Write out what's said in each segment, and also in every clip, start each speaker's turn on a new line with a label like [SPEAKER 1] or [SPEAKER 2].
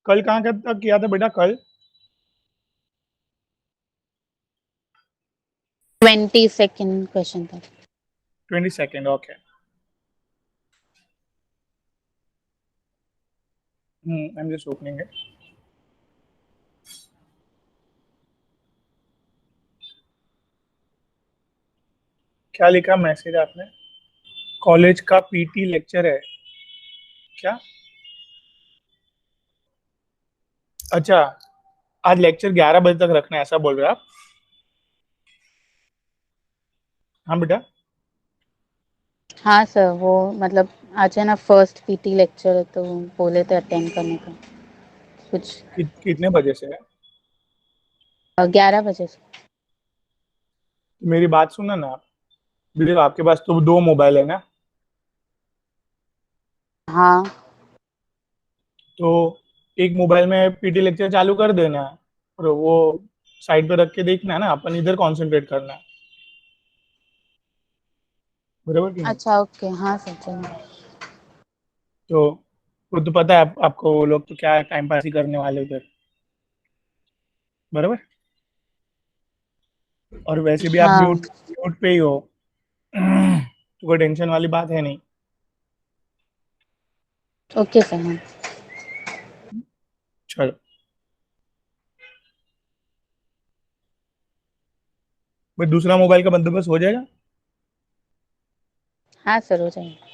[SPEAKER 1] कल कहाँ तक किया था बेटा? कल
[SPEAKER 2] 22nd क्वेश्चन था।
[SPEAKER 1] 22nd, okay. I am just opening it. क्या लिखा मैसेज आपने? कॉलेज का पीटी लेक्चर है क्या? अच्छा, आज लेक्चर 11 बजे तक रखना है, ऐसा बोल रहे हैं आप? हाँ बेटा।
[SPEAKER 2] हाँ सर, वो मतलब आज है ना फर्स्ट पीटी लेक्चर है, तो बोले थे अटेंड करने का कुछ।
[SPEAKER 1] कितने बजे से है?
[SPEAKER 2] 11 बजे से।
[SPEAKER 1] मेरी बात सुनना ना आप। देखो, आपके पास तो दो मोबाइल है ना,
[SPEAKER 2] हाँ।
[SPEAKER 1] तो एक मोबाइल में पीटी लेक्चर चालू कर देना, और वो साइड पे रख के देखना है ना, अपन इधर कंसंट्रेट करना है। बराबर कि नहीं?
[SPEAKER 2] अच्छा ओके, हाँ सर चलो।
[SPEAKER 1] तो वो तो पता है आपको, वो लोग तो क्या टाइम पास ही करने वाले उधर। बराबर। और वैसे भी आप
[SPEAKER 2] हाँ
[SPEAKER 1] म्यूट म्यूट पे ही हो, तो कोई टेंशन वाली बात है नहीं।
[SPEAKER 2] Okay sir. हाँ
[SPEAKER 1] चलो, भाई दूसरा मोबाइल का बंदोबस्त हो जाएगा।
[SPEAKER 2] हाँ सर, हो जाएगा।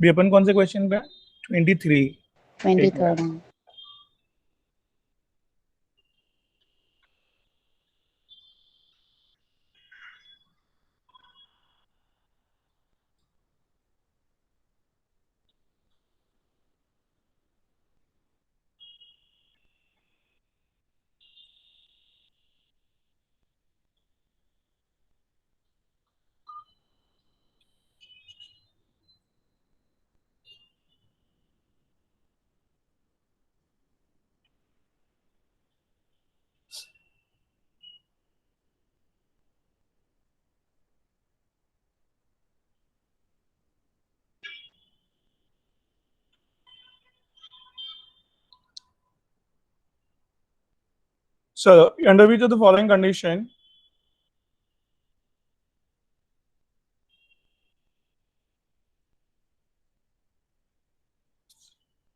[SPEAKER 1] भी अपन कौन से क्वेश्चन पे? 23।
[SPEAKER 2] ट्वेंटी
[SPEAKER 1] एक मिनट।
[SPEAKER 2] थर्ड हाँ।
[SPEAKER 1] So, under which of the following condition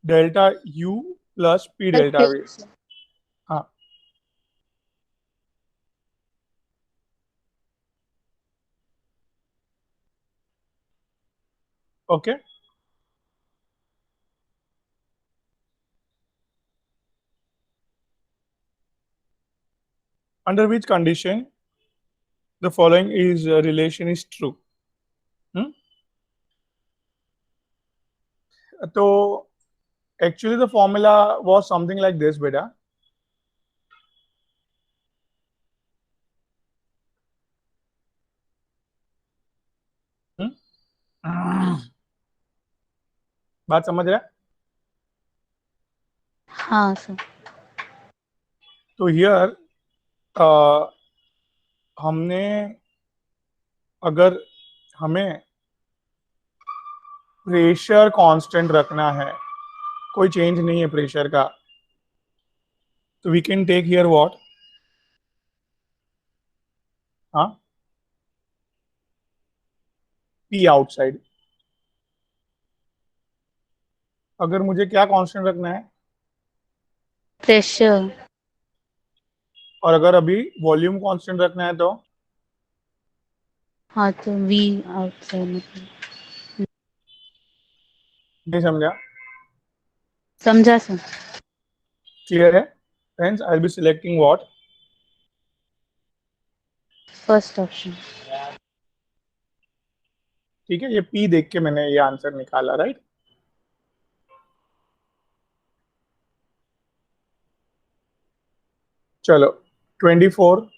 [SPEAKER 1] delta U plus P
[SPEAKER 2] sir
[SPEAKER 1] delta
[SPEAKER 2] फिर
[SPEAKER 1] V? हाँ, okay. Under which condition the following is relation is true? हम्म? तो actually the formula was something like this बेटा। हम्म? बात समझ रहा है?
[SPEAKER 2] हाँ sir.
[SPEAKER 1] तो हियर हमने, अगर हमें प्रेशर कांस्टेंट रखना है, कोई चेंज नहीं है प्रेशर का, तो we can take here what? हाँ, पी आउटसाइड। अगर मुझे क्या कांस्टेंट रखना है?
[SPEAKER 2] प्रेशर।
[SPEAKER 1] और अगर अभी वॉल्यूम कांस्टेंट रखना है तो?
[SPEAKER 2] हाँ तो वी आउटसाइड मतलब।
[SPEAKER 1] नहीं समझा?
[SPEAKER 2] समझा सर।
[SPEAKER 1] क्लियर है? Friends, I will be selecting what?
[SPEAKER 2] First option.
[SPEAKER 1] ठीक है, ये पी देख के मैंने ये आंसर निकाला, राइट? चलो, 24।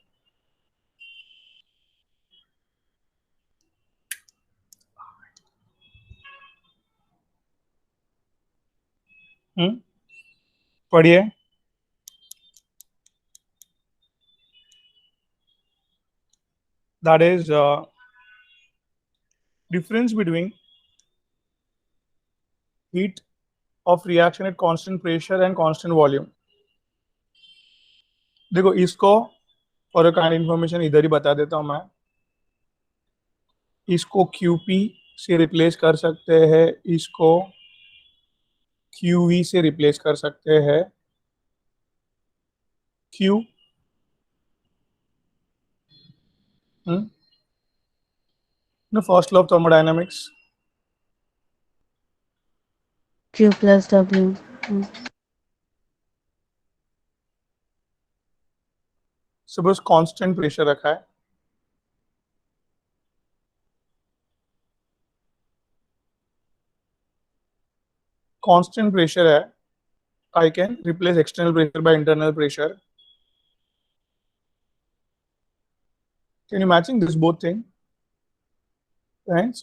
[SPEAKER 1] पढ़िए। That is difference between heat of reaction at constant pressure and constant volume. देखो इसको फॉर काइंड इंफॉर्मेशन इधर ही बता देता हूं मैं. इसको QP से रिप्लेस कर सकते हैं, इसको QV से रिप्लेस कर सकते हैं. Q the first law of thermodynamics.
[SPEAKER 2] Q plus W.
[SPEAKER 1] Suppose constant pressure रखा है, कांस्टेंट प्रेशर है, I can replace external pressure by internal pressure. Can you matching this both thing? Hence,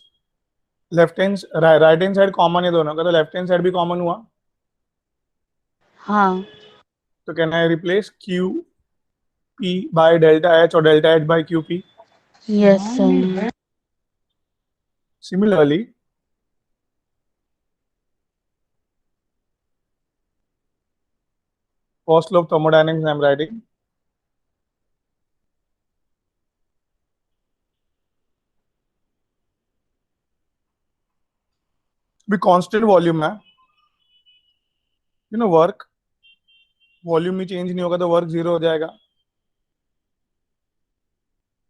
[SPEAKER 1] left hand right hand side common है दोनों का, तो left hand side भी common हुआ.
[SPEAKER 2] हाँ.
[SPEAKER 1] तो can I replace QP by delta H or delta H by QP?
[SPEAKER 2] Yes, sir.
[SPEAKER 1] Similarly, first law of thermodynamics I am writing. भी constant volume है, वर्क वॉल्यूम में चेंज नहीं होगा तो वर्क जीरो हो जाएगा.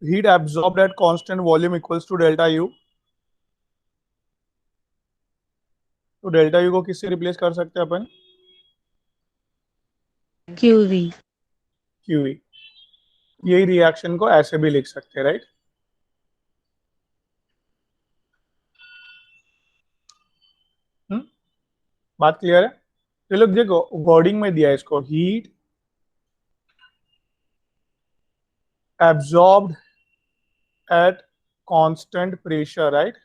[SPEAKER 1] Heat absorbed at constant volume equals to delta U. तो delta U को किससे रिप्लेस कर सकते हैं अपन?
[SPEAKER 2] QV.
[SPEAKER 1] QV. यही रिएक्शन को ऐसे भी लिख सकते हैं, राइट? बात क्लियर है? चलो देखो वर्डिंग में दिया है इसको, heat absorbed at constant pressure, right?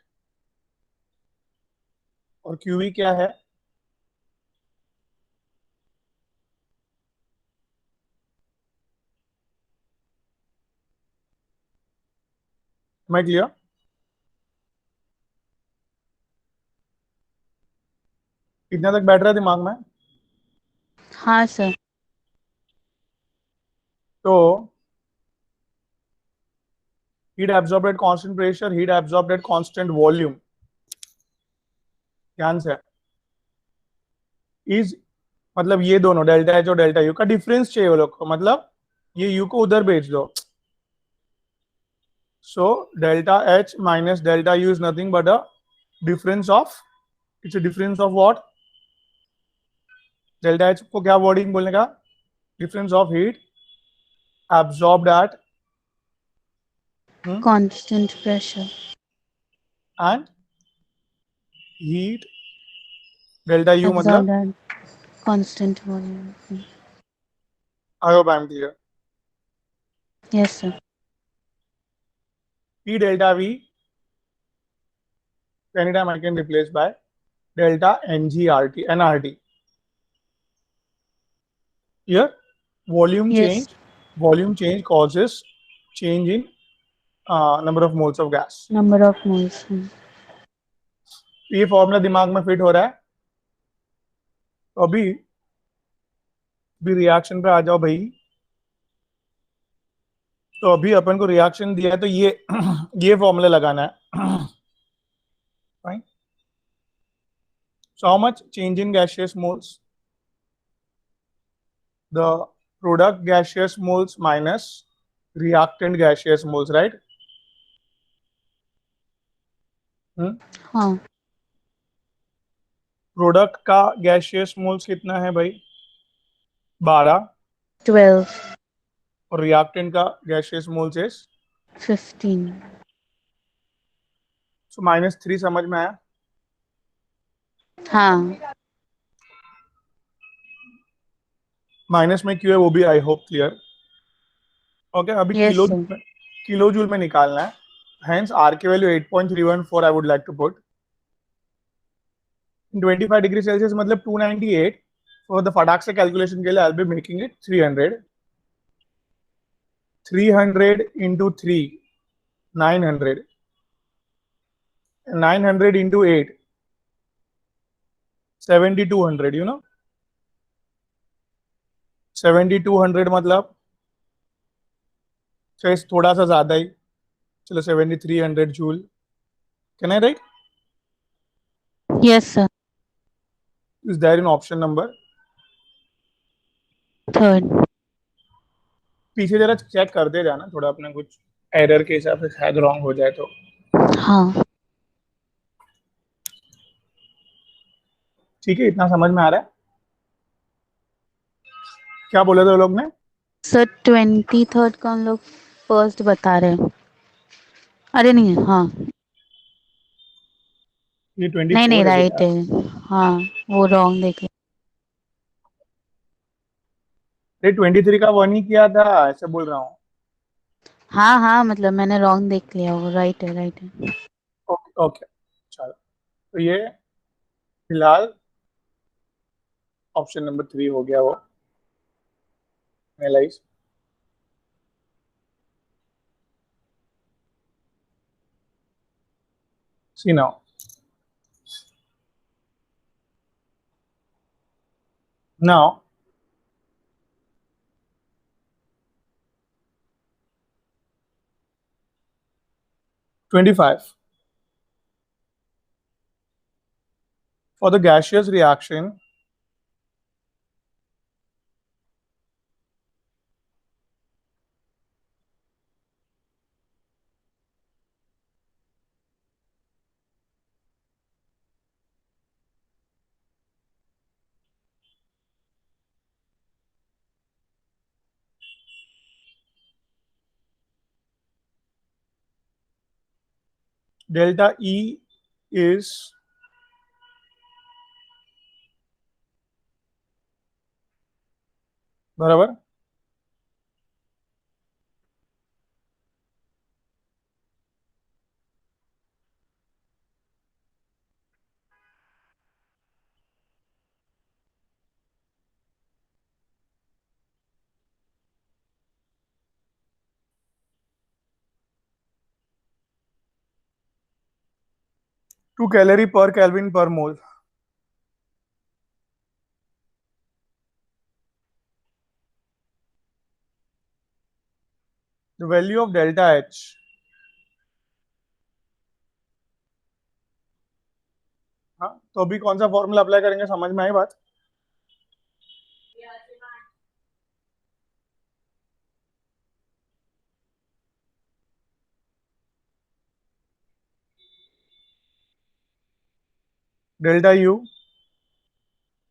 [SPEAKER 1] और QV क्या है? मैं क्लियर? इतना तक बैठ रहा है दिमाग में?
[SPEAKER 2] हाँ सर.
[SPEAKER 1] तो heat absorbed at constant pressure, heat absorbed at constant volume, ध्यान से, इज मतलब ये दोनों डेल्टा एच और डेल्टा यू का डिफरेंस चाहिए वो लोग को, मतलब ये यू को उधर भेज दो. So delta H minus delta U is nothing but a difference of, it's a difference of what? Delta H को क्या वर्डिंग बोलने का? Difference of heat absorbed at
[SPEAKER 2] Constant pressure.
[SPEAKER 1] And heat delta U
[SPEAKER 2] Absorbed
[SPEAKER 1] मतलब
[SPEAKER 2] at constant volume.
[SPEAKER 1] I hope I am clear.
[SPEAKER 2] Yes, sir.
[SPEAKER 1] P delta V anytime I can replace by delta NGRT NRT. Here volume
[SPEAKER 2] Yes.
[SPEAKER 1] change causes change in number of moles of gas.
[SPEAKER 2] Number of moles.
[SPEAKER 1] ये formula दिमाग में fit हो रहा है? तो अभी भी reaction पे आ जाओ भाई. तो अभी अपन को रिएक्शन दिया है तो ये फॉर्मूला लगाना है. Fine. So how much change in gaseous moles? The product gaseous moles minus reactant gaseous moles, right?
[SPEAKER 2] हाँ.
[SPEAKER 1] प्रोडक्ट का गैसियस मोल्स कितना है भाई? 12.
[SPEAKER 2] 12.
[SPEAKER 1] और रिएक्टेंट का गैसियस मोल्स इज
[SPEAKER 2] 15.
[SPEAKER 1] सो -3 समझ में आया?
[SPEAKER 2] हाँ.
[SPEAKER 1] माइनस में क्यों है वो भी आई होप क्लियर. ओके, अभी
[SPEAKER 2] Yes, sir.
[SPEAKER 1] किलो जूल में निकालना है. हेंस आर की value 8.314 I would like to put. 25 degree Celsius मतलब 298. फॉर द फटाक से कैलकुलेशन के लिए I will be making it 300. 300 into 3 900. 900 into 8 7200, you know 7200 मतलब शायद थोड़ा सा ज्यादा ही, चलो 7300 joule, can I write?
[SPEAKER 2] Yes, sir.
[SPEAKER 1] Is there in option number?
[SPEAKER 2] Third.
[SPEAKER 1] पीछे जरा चेक करते जाना थोड़ा, अपने कुछ एरर के हिसाब से शायद रॉन्ग हो जाए तो।
[SPEAKER 2] हाँ
[SPEAKER 1] ठीक है, इतना समझ में आ रहा है? क्या बोले थे वो लोग ने?
[SPEAKER 2] सर, 23rd का हम लोग फर्स्ट बता रहे हैं। अरे नहीं, हाँ,
[SPEAKER 1] ये
[SPEAKER 2] नहीं नहीं,
[SPEAKER 1] 24 है
[SPEAKER 2] राइट
[SPEAKER 1] बेटा।
[SPEAKER 2] है। हाँ, वो रॉन्ग देख लिया।
[SPEAKER 1] ये 23 का वन ही किया था, ऐसे बोल रहा हूँ।
[SPEAKER 2] हाँ हाँ, मतलब मैंने रॉन्ग देख लिया, वो राइट है, राइट है।
[SPEAKER 1] ओके ओके, चलो। तो ये फिलहाल ऑप्शन नंबर 3 हो गया वो, analyse. See now, now 25, for the gaseous reaction, delta E is बराबर 2 calorie per Kelvin per mole. The value of delta H, हाँ, तो अभी कौन सा फॉर्मूला अप्लाई करेंगे, समझ में आई बात? Delta U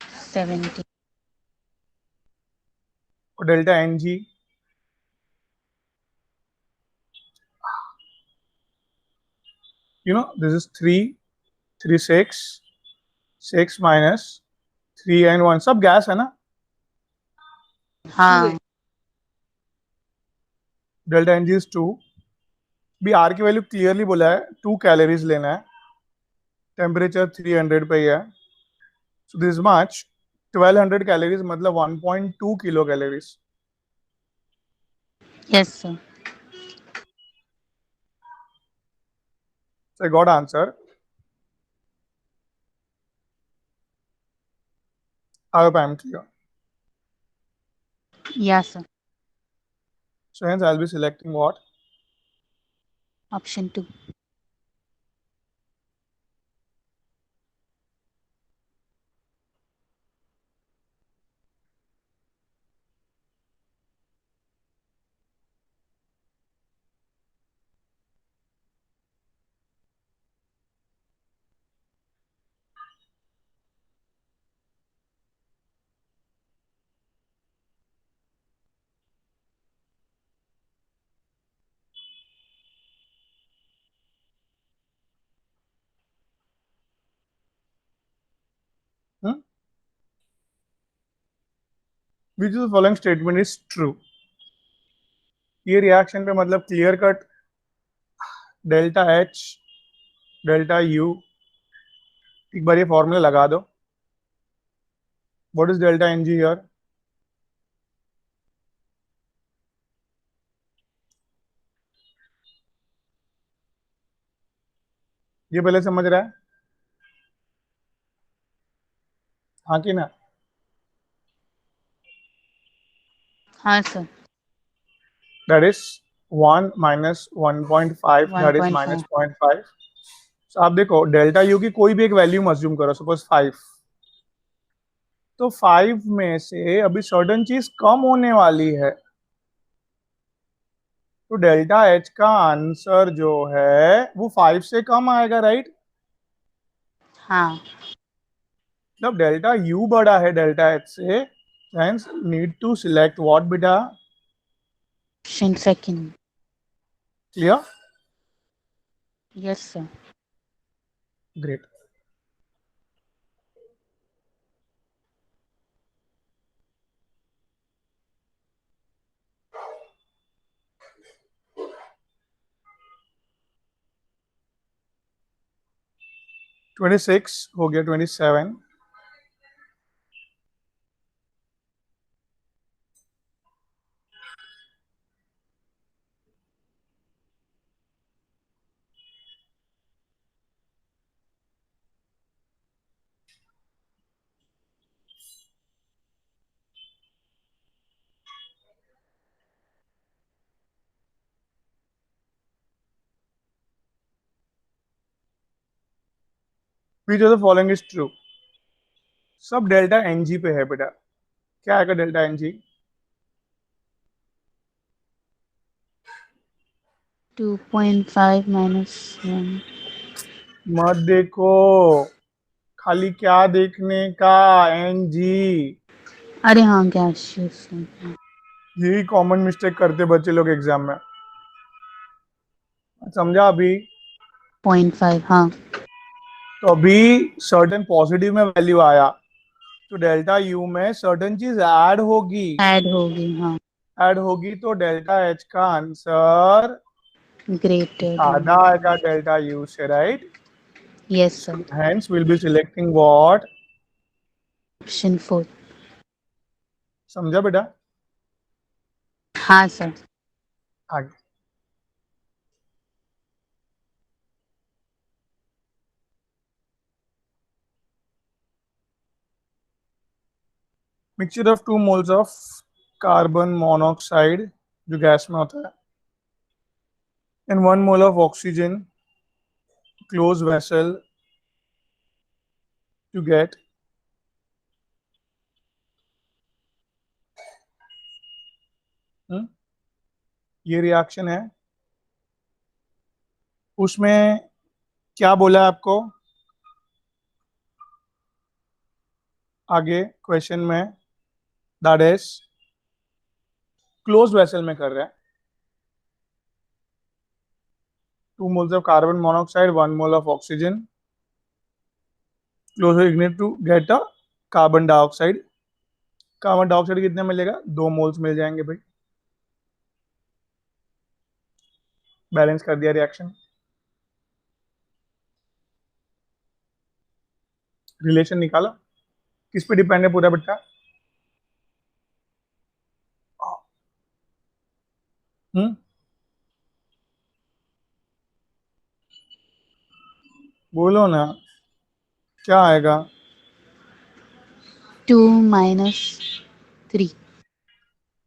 [SPEAKER 2] 70।
[SPEAKER 1] और delta N g, you know this is 3 3 6 6 minus 3 and 1, सब गैस है ना।
[SPEAKER 2] हाँ
[SPEAKER 1] डेल्टा एन जी इज 2, भी आर की वैल्यू क्लियरली बोला है 2 कैलोरीज लेना है, टेम्परेचर 300 पे ही है, सो दिस मच 1200 कैलोरीज मतलब 1.2 kilo calories.
[SPEAKER 2] Yes sir.
[SPEAKER 1] So I got answer. I hope I am clear.
[SPEAKER 2] Yeah sir.
[SPEAKER 1] So hence I'll be selecting what?
[SPEAKER 2] Option 2।
[SPEAKER 1] Hmm? Which of the following statement is true? ये reaction पे मतलब clear cut delta H delta U, एक बार ये formula लगा दो। What is delta N g here? ये पहले समझ रहा है? हाँ कि ना?
[SPEAKER 2] हाँ sir.
[SPEAKER 1] That is 1 minus 1.5, that is minus
[SPEAKER 2] 1.5।
[SPEAKER 1] 0.5. So आप देखो डेल्टा यू की कोई भी एक वैल्यू अज्यूम करो, सपोज 5, तो 5 में से अभी सर्टन चीज कम होने वाली है, तो डेल्टा एच का आंसर जो है वो 5 से कम आएगा, राइट?
[SPEAKER 2] हाँ।
[SPEAKER 1] मतलब डेल्टा यू बड़ा है डेल्टा एच से, hence need to select what बेटा?
[SPEAKER 2] Option second.
[SPEAKER 1] Clear?
[SPEAKER 2] Yes sir.
[SPEAKER 1] Great. Twenty six हो गया, 27. Which of the following is true? सब डेल्टा एन जी पे है बेटा. क्या आएगा डेल्टा एन जी?
[SPEAKER 2] 2.5 माइनस 1।
[SPEAKER 1] मत देखो, खाली क्या देखने का? N g.
[SPEAKER 2] अरे हाँ, गैशियस।
[SPEAKER 1] यही कॉमन मिस्टेक करते बच्चे लोग एग्जाम में. समझा अभी?
[SPEAKER 2] 0.5। हाँ।
[SPEAKER 1] तो अभी सर्टेन पॉजिटिव में वैल्यू आया, तो डेल्टा यू में सर्टेन चीज ऐड होगी.
[SPEAKER 2] ऐड होगी, हाँ।
[SPEAKER 1] ऐड होगी तो डेल्टा एच का आंसर
[SPEAKER 2] ग्रेटर
[SPEAKER 1] आधा
[SPEAKER 2] देन।
[SPEAKER 1] आएगा डेल्टा यू से, right?
[SPEAKER 2] Yes sir.
[SPEAKER 1] Hence we'll be selecting what?
[SPEAKER 2] Option 4।
[SPEAKER 1] समझा बेटा?
[SPEAKER 2] हाँ सर।
[SPEAKER 1] आगे. Mixture of 2 moles of carbon monoxide, जो गैस में होता है, and 1 mole of oxygen, close vessel, to get ये रिएक्शन है. उसमें क्या बोला है आपको आगे क्वेश्चन में? दैट इज क्लोज वेसल में कर रहे हैं. 2 moles of carbon monoxide, 1 mole of oxygen, close ignite to get a carbon dioxide. Carbon dioxide कितने मिलेगा? 2 मोल्स मिल जाएंगे भाई. बैलेंस कर दिया रिएक्शन. रिलेशन निकाला. किस पे डिपेंड है पूरा बेटा? हम्म, बोलो ना, क्या आएगा?
[SPEAKER 2] 2 माइनस 3।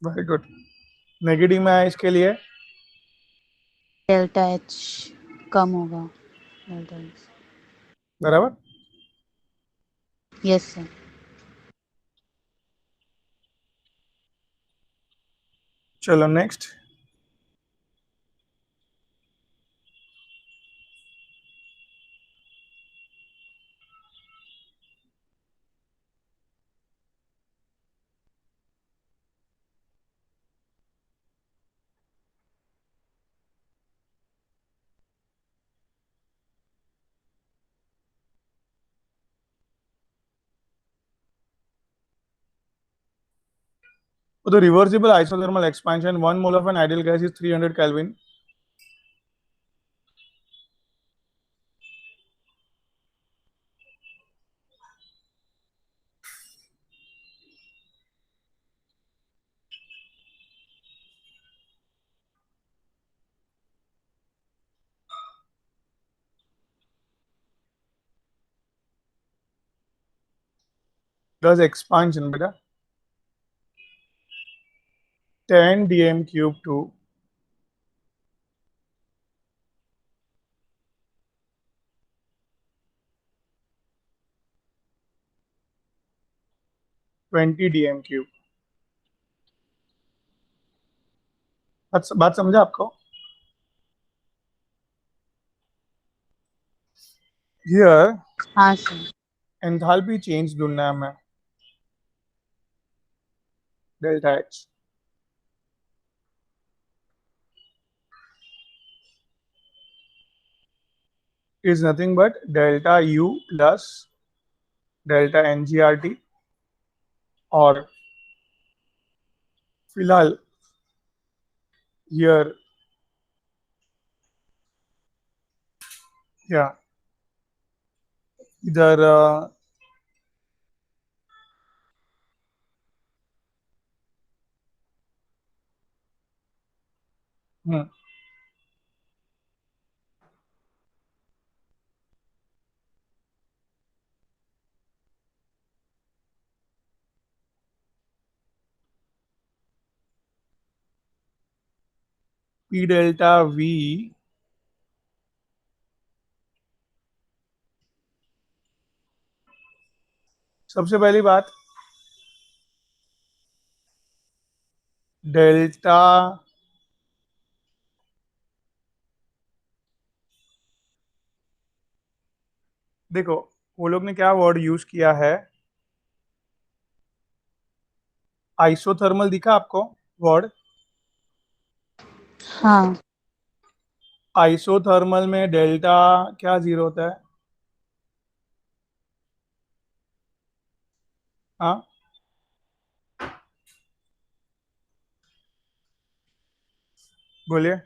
[SPEAKER 1] Very good. नेगेटिव में है इसके लिए.
[SPEAKER 2] डेल्टा एच कम होगा। Delta H.
[SPEAKER 1] बराबर.
[SPEAKER 2] Yes sir.
[SPEAKER 1] चलो next. For the reversible isothermal expansion, 1 mole of an ideal gas is 300 Kelvin. does expansion beta 10 dm cube to 20 dm cube. बात समझा आपको? Here
[SPEAKER 2] हाँ सर।
[SPEAKER 1] एंथैल्पी चेंज ढूंढना है हमें, delta H. is nothing but delta U plus delta NGRT, और फिलहाल here या इधर P delta V सबसे पहली बात, डेल्टा देखो वो लोग ने क्या वर्ड यूज किया है, आइसोथर्मल दिखा आपको वर्ड?
[SPEAKER 2] हाँ।
[SPEAKER 1] आइसोथर्मल में डेल्टा क्या जीरो होता है? हाँ बोलिए.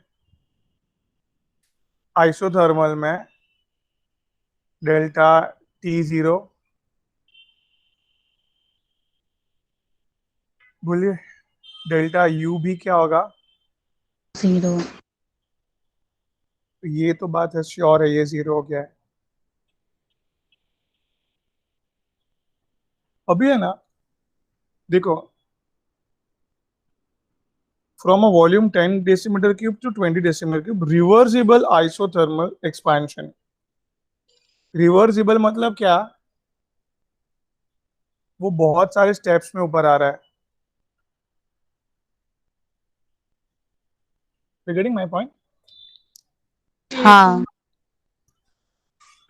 [SPEAKER 1] आइसोथर्मल में डेल्टा टी जीरो, बोलिए. डेल्टा यू भी क्या होगा?
[SPEAKER 2] 0।
[SPEAKER 1] ये तो बात है, श्योर है ये जीरो हो गया है. अभी है ना, देखो, from a volume 10 decimeter cube to 20 decimeter cube, reversible isothermal expansion. Reversible मतलब क्या? वो बहुत सारे स्टेप्स में ऊपर आ रहा है. Getting my point?
[SPEAKER 2] हाँ।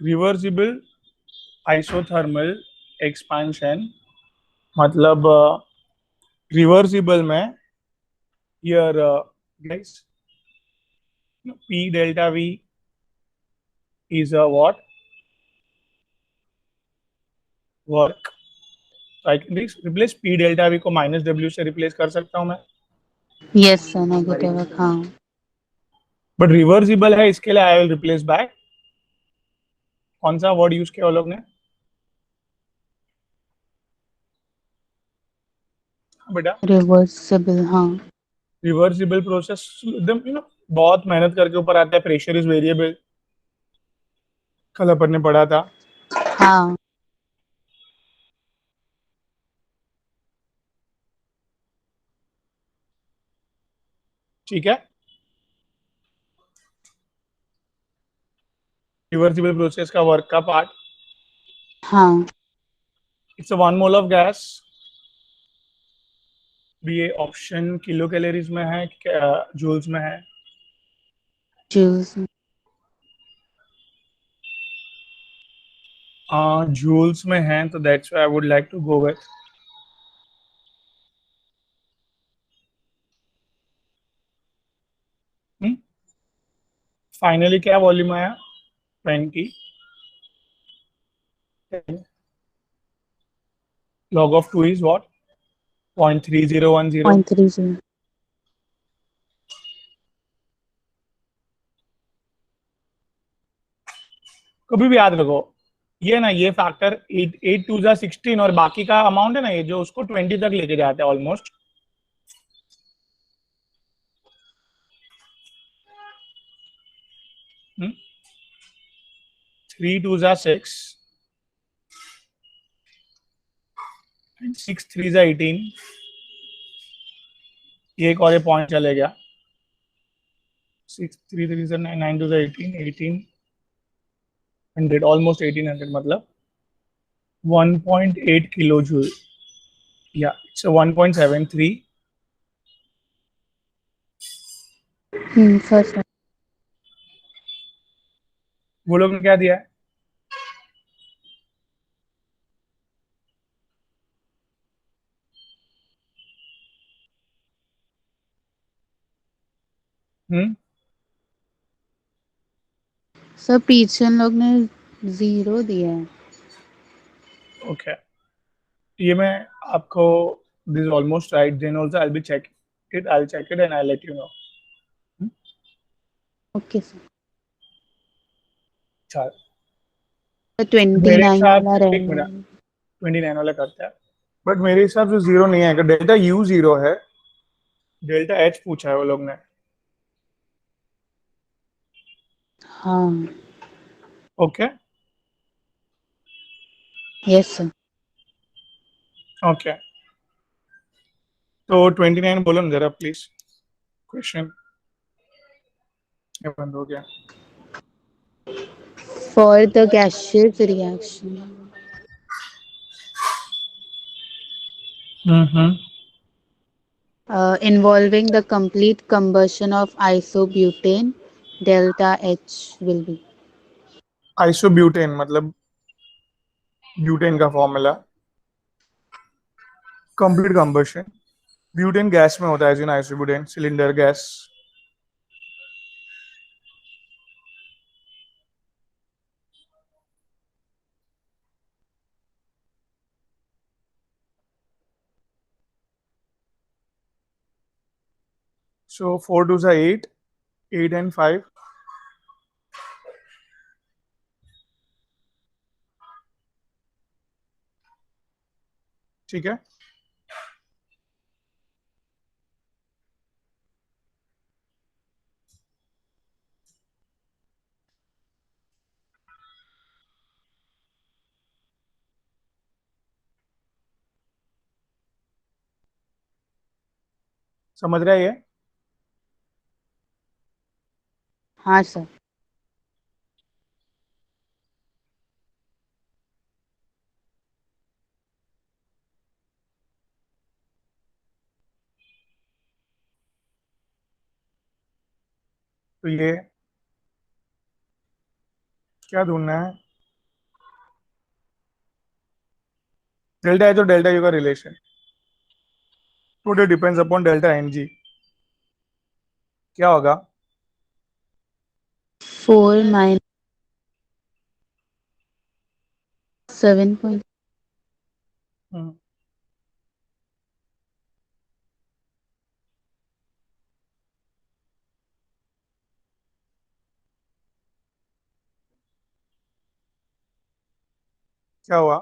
[SPEAKER 1] रिवर्सिबल आइसोथर्मल एक्सपेंशन मतलब रिवर्सिबल में here guys, P delta V is a what? Work. So I can replace P delta V को माइनस W से रिप्लेस कर सकता हूँ मैं.
[SPEAKER 2] यस सर, नेगेटिव हाँ।
[SPEAKER 1] बट रिवर्सिबल है, इसके लिए आई विल रिप्लेस बैक. कौन सा वर्ड यूज किया वो लोग ने? बेटा
[SPEAKER 2] रिवर्सिबल हाँ।
[SPEAKER 1] रिवर्सिबल प्रोसेस एकदम बहुत मेहनत करके ऊपर आता है. प्रेशर इज वेरिएबल, कल अपन ने पढ़ा था.
[SPEAKER 2] हाँ।
[SPEAKER 1] ठीक है. रिवर्सिबल प्रोसेस का वर्क का पार्ट,
[SPEAKER 2] हाँ।
[SPEAKER 1] It's a 1 mole of gas. भी ये ऑप्शन किलो कैलोरीज में है, जूल्स में है?
[SPEAKER 2] जूल्स।
[SPEAKER 1] जूल्स में है, तो that's why I would like to go with. Finally क्या वॉल्यूम आया? 20. log of 2 is what? 0.3010.
[SPEAKER 2] 0.30।
[SPEAKER 1] कभी भी याद रखो, ये ना ये फैक्टर 8 टू जा 16 और बाकी का अमाउंट है ना ये जो उसको 20 तक लेके जाते हैं ऑलमोस्ट. थ्री टू जा 6, 6 3 is 18, ये एक और पॉइंट चले गया. 6 3 3 is 9, 9 2 is 18, 1800, almost 1800, मतलब 1.8 kilojoule. Yeah, it's a 1.73.
[SPEAKER 2] First
[SPEAKER 1] वो लोग ने क्या दिया है? हम्म.
[SPEAKER 2] सर पीछे इन लोग ने 0 दिया है.
[SPEAKER 1] ओके, ये मैं आपको, this almost right, then also I will check it, I will check it and I let you know.
[SPEAKER 2] Okay sir.
[SPEAKER 1] चल,
[SPEAKER 2] 29
[SPEAKER 1] मेरे हिसाब
[SPEAKER 2] वाला
[SPEAKER 1] से एक
[SPEAKER 2] रहेगा.
[SPEAKER 1] मिनट, 29 वाला करते हैं. बट मेरे हिसाब से जीरो नहीं आएगा. डेल्टा यू जीरो है, डेल्टा एच पूछा है वो लोग ने.
[SPEAKER 2] हाँ.
[SPEAKER 1] ओके.
[SPEAKER 2] Yes sir.
[SPEAKER 1] ओके, तो 29 बोलो ना जरा प्लीज. क्वेश्चन बंद हो गया.
[SPEAKER 2] For the gaseous reaction
[SPEAKER 1] hmm.
[SPEAKER 2] involving the complete combustion of isobutane, delta H will be.
[SPEAKER 1] Isobutane मतलब ब्यूटेन का formula. Complete combustion, butane gas में होता है, जिन isobutane cylinder gas. So 4 2 8, 8 and 5. ठीक है. समझ रहा है ये?
[SPEAKER 2] हाँ सर.
[SPEAKER 1] तो ये क्या ढूंढना है? डेल्टा एच और डेल्टा यू का relation total depends upon delta N g. क्या होगा?
[SPEAKER 2] 4 minus 7 point.
[SPEAKER 1] हम्म. क्या हुआ?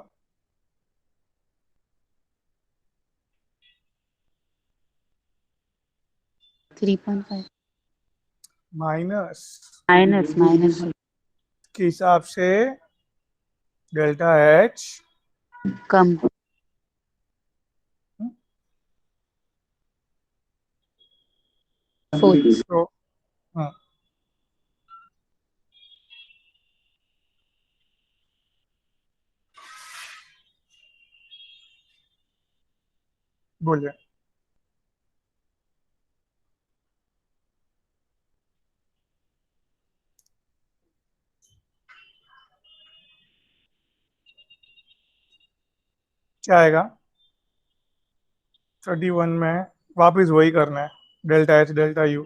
[SPEAKER 2] 3.5
[SPEAKER 1] माइनस
[SPEAKER 2] माइनस
[SPEAKER 1] के हिसाब से डेल्टा एच
[SPEAKER 2] कम. 4.
[SPEAKER 1] तो हाँ, बोलिए. क्या आएगा? 31 में वापस वही करना है, delta H delta you.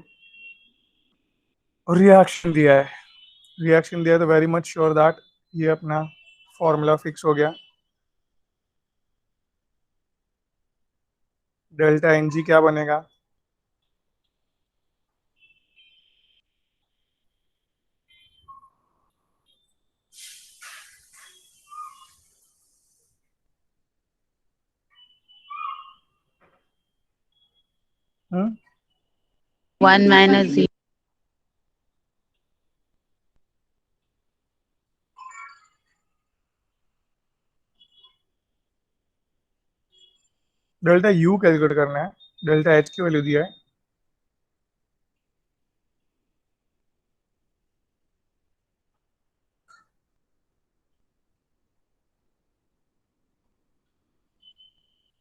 [SPEAKER 1] Reaction दिया है, रिएक्शन दिया है, तो वेरी मच श्योर दैट ये अपना फॉर्मूला फिक्स हो गया. डेल्टा एन जी क्या बनेगा? हम्म.
[SPEAKER 2] 1 minus 0.
[SPEAKER 1] डेल्टा यू कैलकुलेट करना है, डेल्टा एच की वैल्यू दिया है,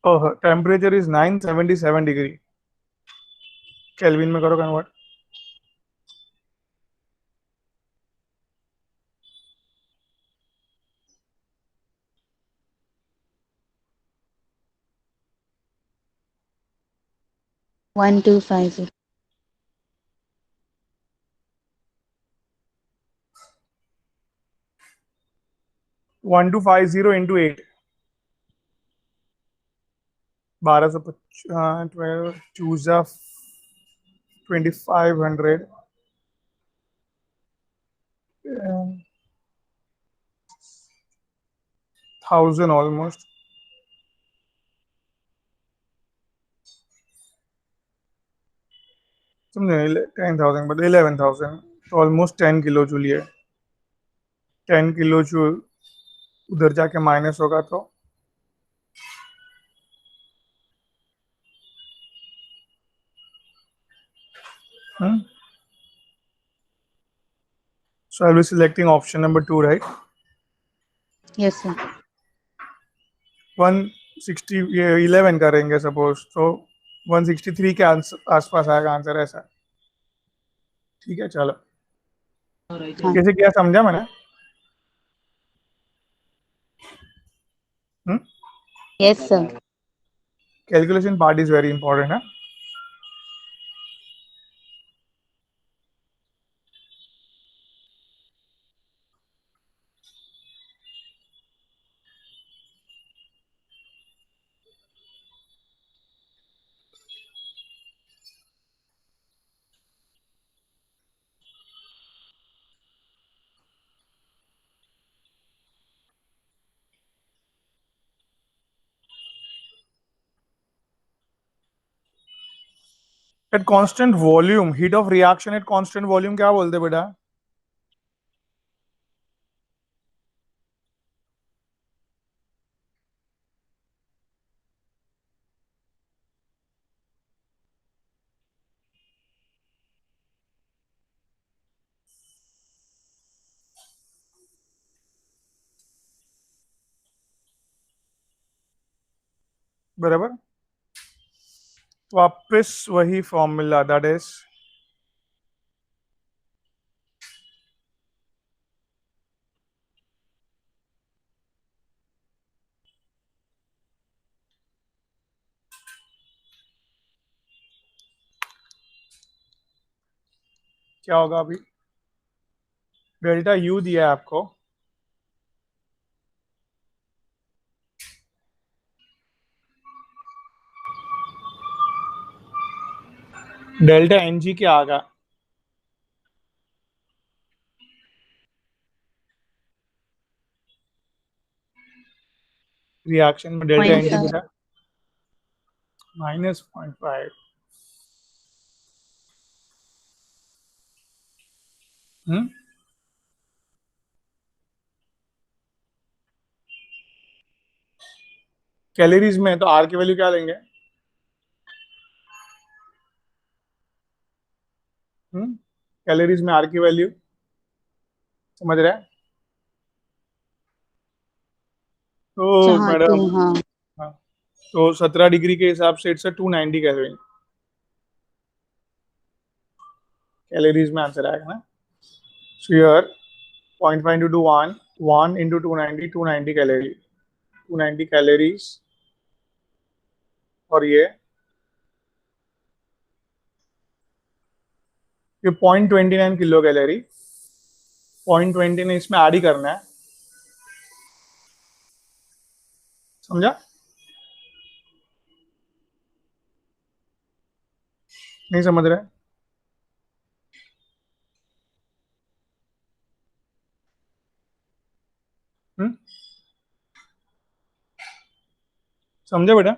[SPEAKER 1] ओह टेम्परेचर इज 977 डिग्री, केल्विन में करो कन्वर्ट।
[SPEAKER 2] 1250.
[SPEAKER 1] 1250 इंटू 8, 1250, 12 चूज 2500, 1000 ऑलमोस्ट, समझे, 10,000 बट 11,000, तो ऑलमोस्ट 10 किलो जूल है। 10 किलो जूल उधर जाके माइनस होगा तो so I'll be selecting option number 2, right?
[SPEAKER 2] Yes, sir.
[SPEAKER 1] 160 ये 11 करेंगे सपोज, तो 163 के आसपास आएगा आंसर, ऐसा। ठीक है, चलो
[SPEAKER 2] हाँ.
[SPEAKER 1] कैसे किया समझा मैंने?
[SPEAKER 2] Yes, sir.
[SPEAKER 1] Calculation part is very important है। At constant volume heat of reaction at constant volume क्या बोलते बेटा? बराबर, वापस वही फॉर्मूला, दैट इज क्या होगा अभी? डेल्टा यू दिया है आपको, डेल्टा एन जी क्या आगा? रिएक्शन में डेल्टा एन जी
[SPEAKER 2] 0.5.
[SPEAKER 1] बेटा -0.5। कैलोरीज में तो आर की वैल्यू क्या लेंगे? कैलोरीज में आर की वैल्यू समझ रहे हैं? तो
[SPEAKER 2] हाँ,
[SPEAKER 1] मैडम,
[SPEAKER 2] 2. हाँ.
[SPEAKER 1] हाँ, तो 17 डिग्री के हिसाब से इट्स 290 कैलोरी, कैलोरीज में आंसर आएगा ना। So here 0.5 into 1, 1 into 290, 290 calorie, 290 calories, और ये 0.29 किलो कैलोरी, 0.20 ने इसमें ऐड ही करना है, समझा? नहीं समझ रहे? हम्म, समझे बेटा?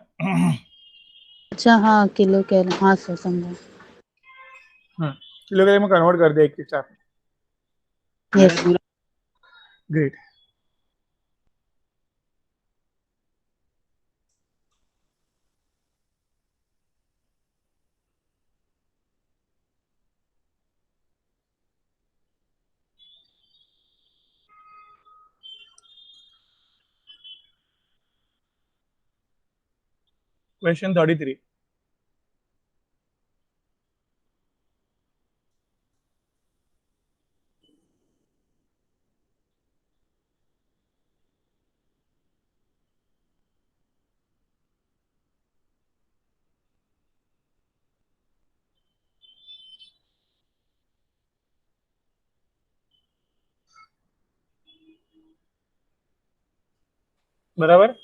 [SPEAKER 2] अच्छा, हाँ, किलो कैल, हाँ सर, समझा.
[SPEAKER 1] किलो कैलोरी में कन्वर्ट कर दिया एक के साथ,
[SPEAKER 2] Yes.
[SPEAKER 1] ग्रेट। क्वेश्चन 33। बराबर,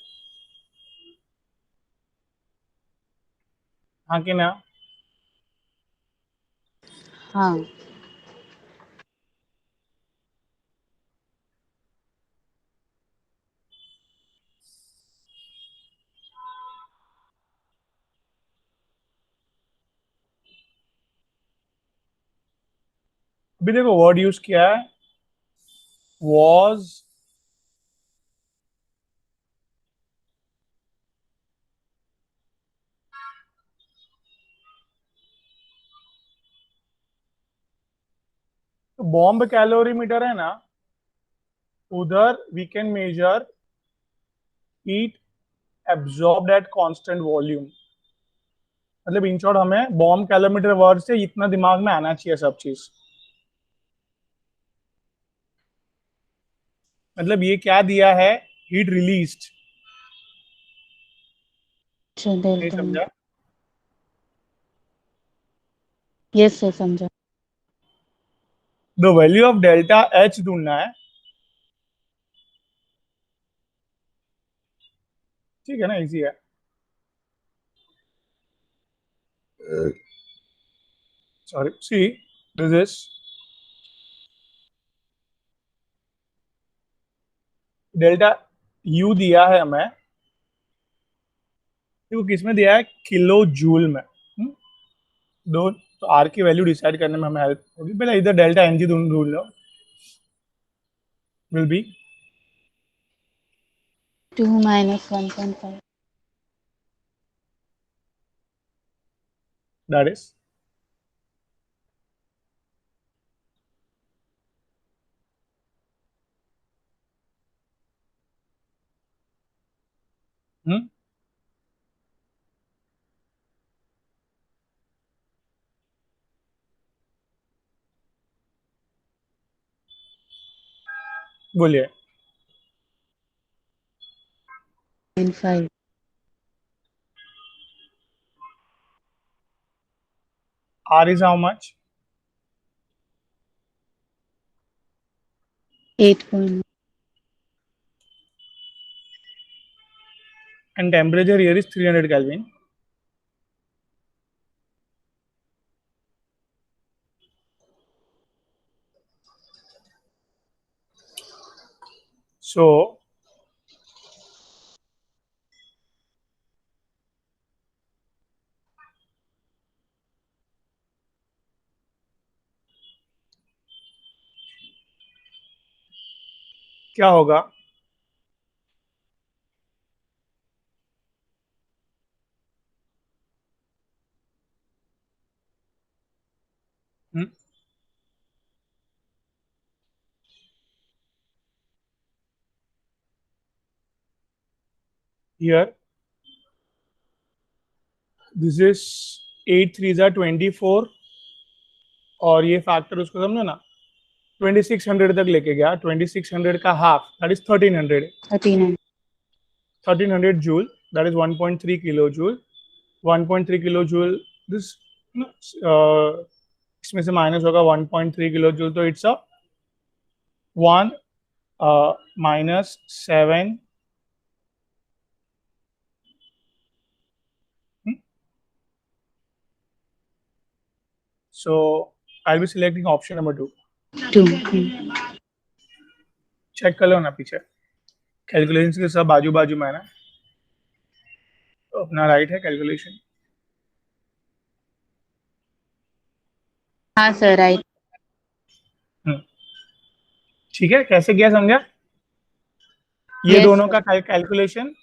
[SPEAKER 1] हाँ कि ना?
[SPEAKER 2] हाँ
[SPEAKER 1] अभी देखो वर्ड यूज किया है, वॉज, तो बॉम्ब कैलोरीमीटर है ना, उधर we can measure heat absorbed at constant volume. मतलब इन शॉर्ट हमें बॉम्ब कैलोमीटर वर्ड से इतना दिमाग में आना चाहिए सब चीज। मतलब ये क्या दिया है, हीट रिलीज्ड,
[SPEAKER 2] अच्छा
[SPEAKER 1] नहीं
[SPEAKER 2] डेल्टा।
[SPEAKER 1] समझा?
[SPEAKER 2] यस सर समझा।
[SPEAKER 1] The value of delta H ढूंढना है, ठीक है ना, इजी है। Sorry, see this is delta U दिया है हमें, तो किस में दिया है, किलो जूल में। दो, तो आर की वैल्यू डिसाइड करने में हमें हेल्प होगी। पहले इधर डेल्टा एन जी ढूंढ लो, will be
[SPEAKER 2] 2 minus 1.5।
[SPEAKER 1] That is बोलिए।
[SPEAKER 2] 5।
[SPEAKER 1] R is how much?
[SPEAKER 2] 8.0।
[SPEAKER 1] And temperature here is 300 kelvin. So क्या होगा, हियर दिस इज 8 3 जा 24, और ये फैक्टर उसको समझो ना, 2600 तक लेके गया, 2600 का half that is 1300,
[SPEAKER 2] 13।
[SPEAKER 1] 1300 joule, that is 1.3 kilo joule. 1.3 kilo joule this, इसमें से माइनस होगा 1.3 किलो जूल, तो it's a 1 minus 7, so I'll be selecting option number 2।
[SPEAKER 2] 2।
[SPEAKER 1] Check कर लो ना पीछे, कैलकुलेशन के सब बाजू बाजू में है ना, तो अपना राइट है कैलकुलेशन।
[SPEAKER 2] हाँ सर राइट।
[SPEAKER 1] ठीक है, कैसे किया समझा? ये
[SPEAKER 2] यस
[SPEAKER 1] दोनों
[SPEAKER 2] सर।
[SPEAKER 1] का कैलकुलेशन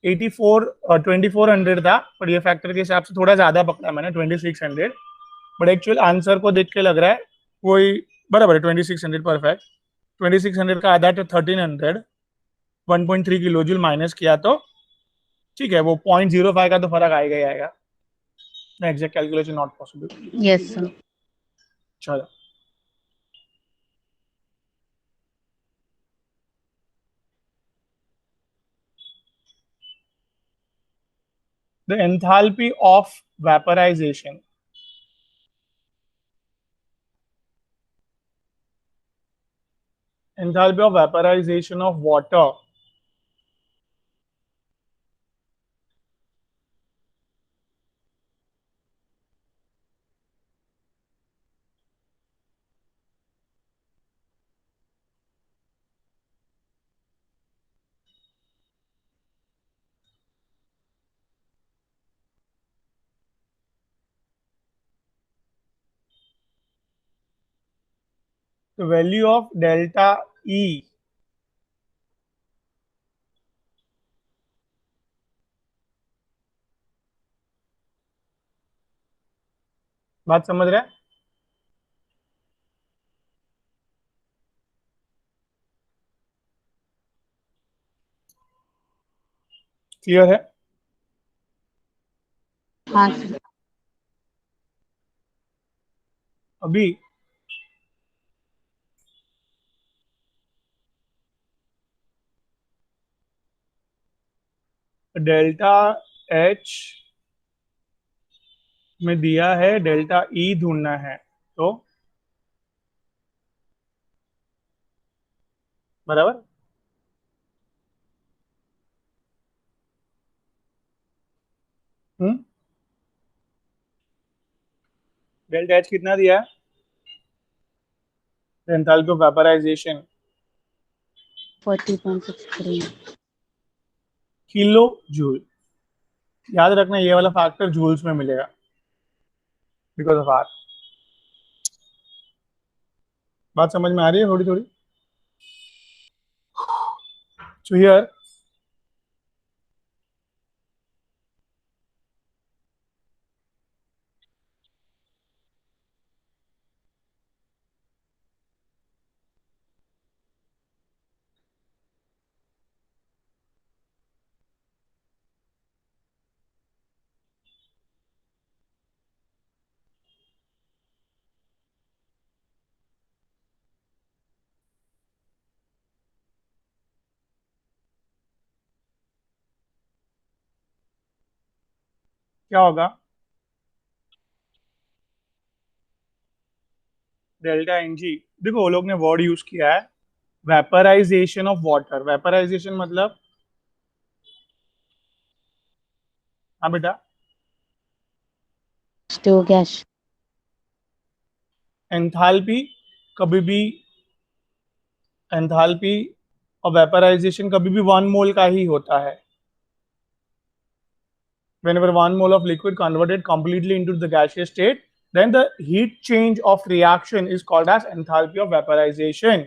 [SPEAKER 1] 84 और 2400 था, पर ये फैक्टर के हिसाब से थोड़ा ज्यादा पकड़ा मैंने 2600, बट एक्चुअल आंसर को देख के लग रहा है वही बराबर है 2600, परफेक्ट। 2600 का आधा तो 1300, 1.3 किलो जूल माइनस किया तो ठीक है, वो 0.05 का तो फर्क आएगा ही आएगा। Exact calculation not possible.
[SPEAKER 2] Yes sir.
[SPEAKER 1] चलो, the enthalpy of vaporization, enthalpy of vaporization of water the value of delta E बात समझ रहे हैं? क्लियर है?
[SPEAKER 2] हाँ सर।
[SPEAKER 1] अभी डेल्टा एच में दिया है डेल्टा ई ढूंढना है, तो बराबर। डेल्टा एच कितना दिया है? Enthalpy of vaporisation
[SPEAKER 2] 40.63।
[SPEAKER 1] Kilo joule. याद रखना ये वाला फैक्टर जूल्स में मिलेगा बिकॉज ऑफ आर। बात समझ में आ रही है थोड़ी थोड़ी? सो हियर क्या होगा? डेल्टा एन जी, देखो वो लोग ने वर्ड यूज किया है वेपराइजेशन ऑफ वाटर। वेपराइजेशन मतलब, हाँ बेटा,
[SPEAKER 2] टू गैस।
[SPEAKER 1] एंथैल्पी कभी भी, एंथैल्पी और वेपराइजेशन कभी भी 1 मोल का ही होता है। Whenever 1 mole of liquid converted completely into the gaseous state, then the heat change of reaction is called as enthalpy of vaporization.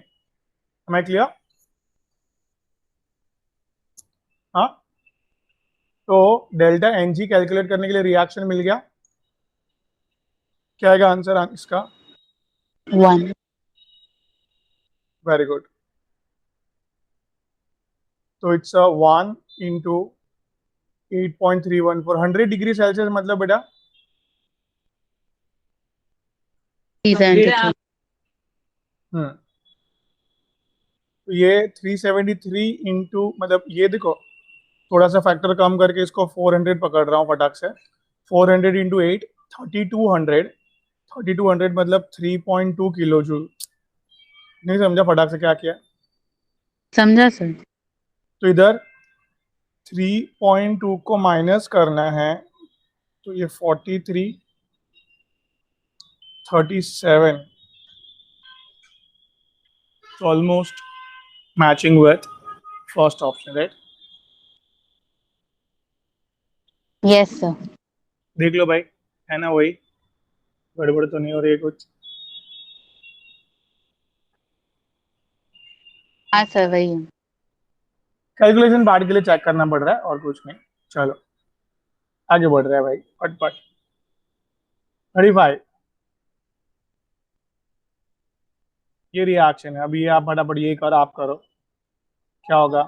[SPEAKER 1] Am I clear? हाँ, तो डेल्टा एन जी कैलकुलेट करने के लिए रिएक्शन मिल गया। क्या आएगा आंसर इसका?
[SPEAKER 2] 1।
[SPEAKER 1] Very good. तो इट्स 1 into 8.314 100 डिग्री सेल्सियस मतलब बेटा
[SPEAKER 2] 373।
[SPEAKER 1] हम्म तो ये 373 इंटू, मतलब ये देखो, थोड़ा सा फैक्टर कम करके इसको 400 पकड़ रहा हूँ फटाक से। 400 इंटू 8, 3200। 3200 मतलब 3.2 किलो जूल। नहीं समझा फटाक से क्या किया?
[SPEAKER 2] समझा सर।
[SPEAKER 1] तो इधर 3.2 को माइनस करना है, तो ये 43, 37, almost matching with first option, right?
[SPEAKER 2] Yes sir.
[SPEAKER 1] देख लो भाई, है ना वही? गड़बड़ तो नहीं हो रही है कुछ?
[SPEAKER 2] हाँ सर वही है।
[SPEAKER 1] कैलकुलेशन पार्ट के लिए चेक करना पड़ रहा है और कुछ नहीं। चलो आगे बढ़ रहा है भाई, फटफट। 35, ये रिएक्शन है। अभी ये आप फटाफट ये करो, आप करो, क्या होगा?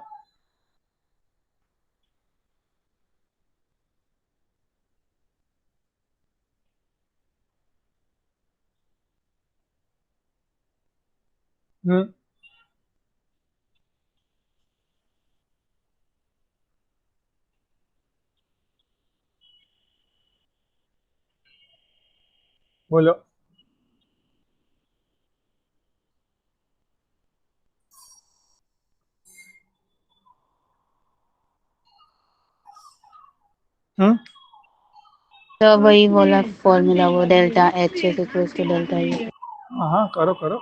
[SPEAKER 1] हम्म बोलो।
[SPEAKER 2] तो वही वाला फॉर्मूला, वो delta H is equals to delta U.
[SPEAKER 1] हाँ करो करो।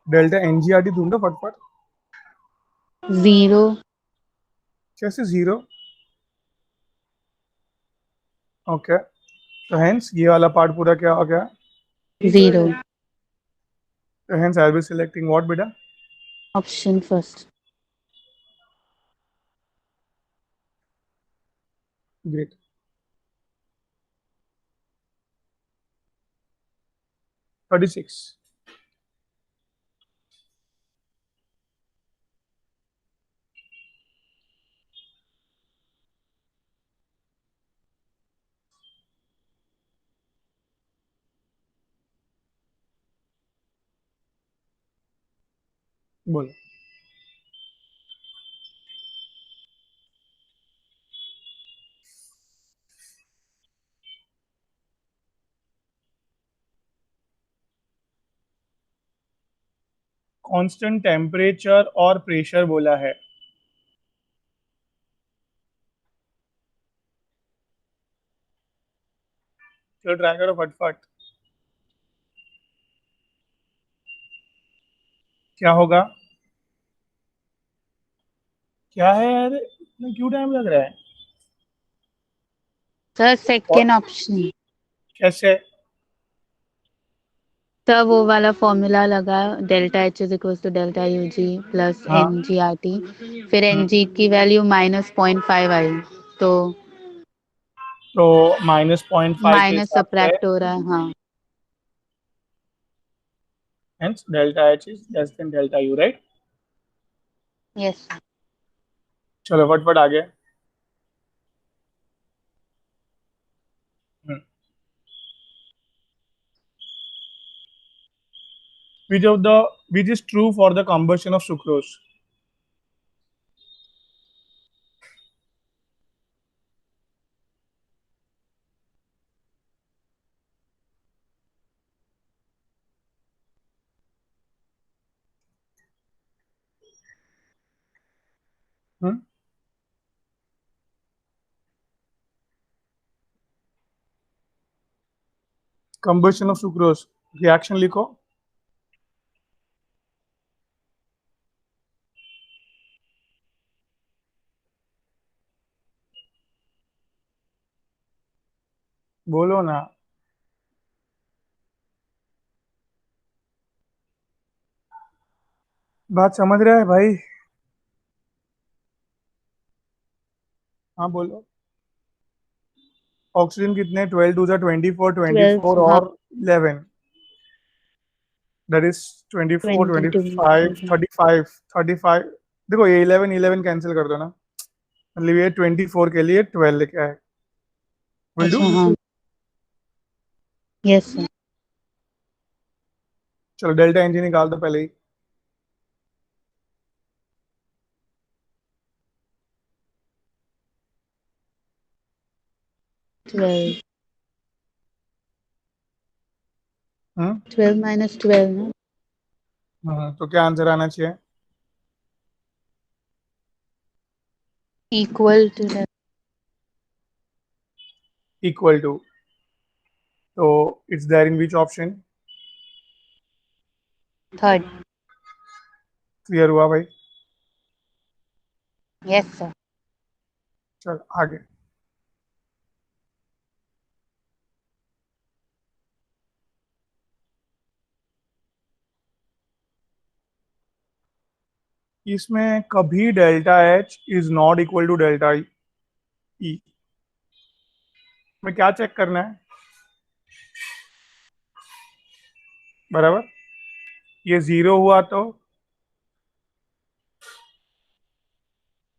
[SPEAKER 1] डेल्टा एनजीआरटी ढूंढो फटफट।
[SPEAKER 2] जीरो।
[SPEAKER 1] कैसे जीरो? ओके, तो हेंस ये वाला पार्ट पूरा क्या हो गया?
[SPEAKER 2] जीरो।
[SPEAKER 1] तो hence I will selecting what बेटा?
[SPEAKER 2] Option first.
[SPEAKER 1] ग्रेट। 36। बोलो। कांस्टेंट टेम्परेचर और प्रेशर बोला है। चलो ट्राई करो फटफट। क्या होगा? क्या है यार, इतना क्यों टाइम लग रहा है?
[SPEAKER 2] सर
[SPEAKER 1] और
[SPEAKER 2] सेकेंड ऑप्शन।
[SPEAKER 1] कैसे?
[SPEAKER 2] सर वो वाला फॉर्मूला लगा, delta H is equals to delta U g plus
[SPEAKER 1] हाँ।
[SPEAKER 2] एन जी आर टी, फिर एन
[SPEAKER 1] हम्म,
[SPEAKER 2] जी की वैल्यू -0.5 आई, तो
[SPEAKER 1] तो -0.5 के
[SPEAKER 2] माइनस
[SPEAKER 1] हिसाब से
[SPEAKER 2] सब्ट्रैक्ट हो रहा है। हाँ।
[SPEAKER 1] Hence delta H is less than delta you, right?
[SPEAKER 2] Yes.
[SPEAKER 1] चलो फटफट आगे। which is true for the combustion of sucrose? Hmm combustion of sucrose, reaction लिखो। बोलो ना। बात समझ रहा है भाई? हाँ बोलो। ऑक्सीजन कितने? 12 टू 24, 24
[SPEAKER 2] 12। हाँ।
[SPEAKER 1] और 11, दैट इज 24,
[SPEAKER 2] 22।
[SPEAKER 1] 25, 35, 35। देखो ये 11 11 कैंसिल कर दो ना, मतलब ये 24 के लिए 12 लेके आए। Will do.
[SPEAKER 2] अच्छा हाँ। Yes sir.
[SPEAKER 1] चलो डेल्टा एनजी निकाल दो पहले ही।
[SPEAKER 2] 12।
[SPEAKER 1] हम्म
[SPEAKER 2] 12 माइनस 12 ना।
[SPEAKER 1] तो क्या आंसर आना चाहिए?
[SPEAKER 2] Equal to that.
[SPEAKER 1] Equal to, तो it's there in which option?
[SPEAKER 2] Third.
[SPEAKER 1] Clear हुआ भाई?
[SPEAKER 2] Yes sir.
[SPEAKER 1] चल आगे। इसमें कभी delta H is not equal to delta E. में क्या चेक करना है? बराबर, ये जीरो हुआ तो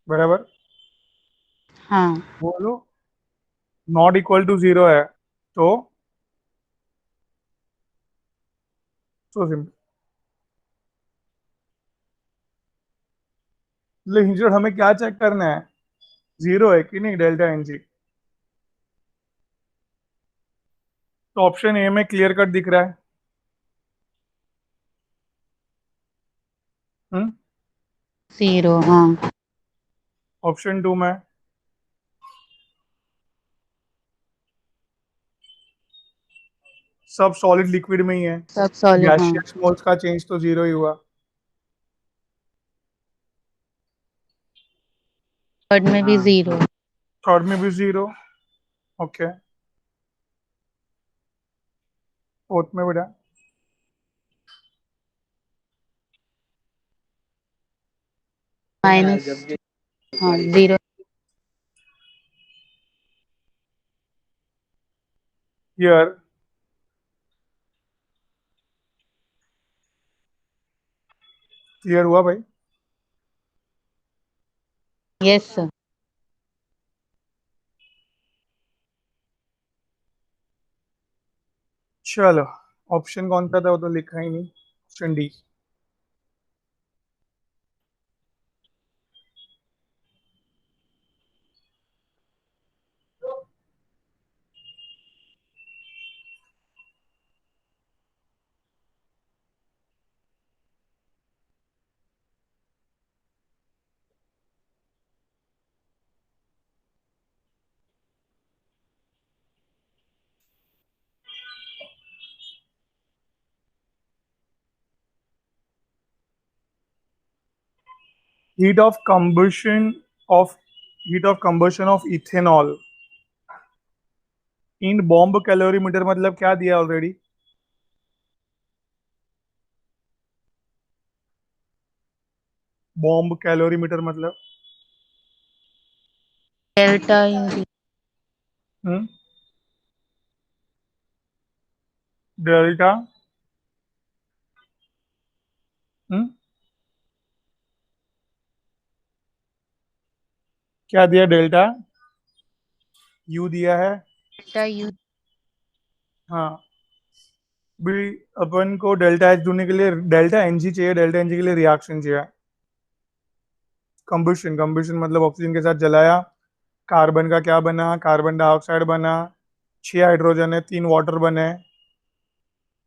[SPEAKER 1] बराबर,
[SPEAKER 2] हाँ।
[SPEAKER 1] बोलो। नॉट इक्वल टू जीरो है तो सो सिंपल। मतलब हिंज डॉट हमें क्या चेक करना है, जीरो है कि नहीं डेल्टा एन जी। तो ऑप्शन ए में क्लियर कट दिख रहा है। हम्म।
[SPEAKER 2] 0 हाँ।
[SPEAKER 1] ऑप्शन टू में सब सॉलिड लिक्विड में ही है,
[SPEAKER 2] सब सॉलिड हाँ।
[SPEAKER 1] गैसियस मोल्स का चेंज तो जीरो ही हुआ।
[SPEAKER 2] थर्ड में भी 0।
[SPEAKER 1] थर्ड में भी जीरो। ओके। फोर्थ में बेटा
[SPEAKER 2] माइनस हाँ 0।
[SPEAKER 1] हियर क्लियर हुआ भाई।
[SPEAKER 2] Yes sir.
[SPEAKER 1] चलो, ऑप्शन कौन सा था वो तो लिखा ही नहीं, option D. heat of combustion of heat of combustion of ethanol in bomb calorimeter मतलब क्या दिया ऑलरेडी। बॉम्ब कैलोरीमीटर मतलब
[SPEAKER 2] delta N G.
[SPEAKER 1] Hmm delta hmm क्या दिया, डेल्टा यू दिया है।
[SPEAKER 2] Delta U.
[SPEAKER 1] हाँ, भी अपन को डेल्टा एच ढूंढने के लिए डेल्टा एनजी चाहिए, डेल्टा एनजी के लिए रिएक्शन चाहिए। कंबुशन, कंबुशन मतलब ऑक्सीजन के साथ जलाया, कार्बन का क्या बना, कार्बन डाइऑक्साइड बना, 6 हाइड्रोजन है, 3 वाटर बने,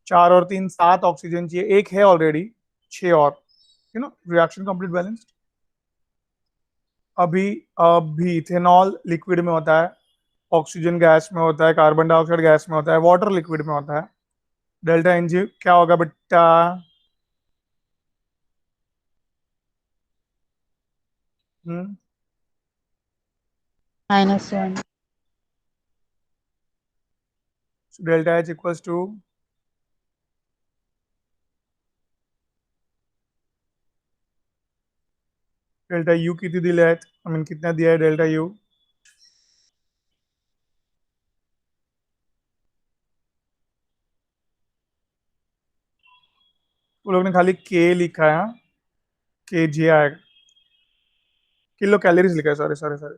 [SPEAKER 1] 4 और 3 7 ऑक्सीजन चाहिए, एक है ऑलरेडी, 6 और, रिएक्शन कंप्लीट बैलेंस्ड। अभी अभी इथेनॉल लिक्विड में होता है, ऑक्सीजन गैस में होता है, कार्बन डाइऑक्साइड गैस में होता है, वाटर लिक्विड में होता है। डेल्टा एनजी क्या होगा बेटा। Hmm
[SPEAKER 2] -1।
[SPEAKER 1] Delta H equals to delta U किती दिले आहेत, आई मीन कितना दिया है डेल्टा यू। वो लोग ने खाली के लिखा है, के जी आएगा, किलो कैलोरीज लिखा है, सॉरी सॉरी सॉरी,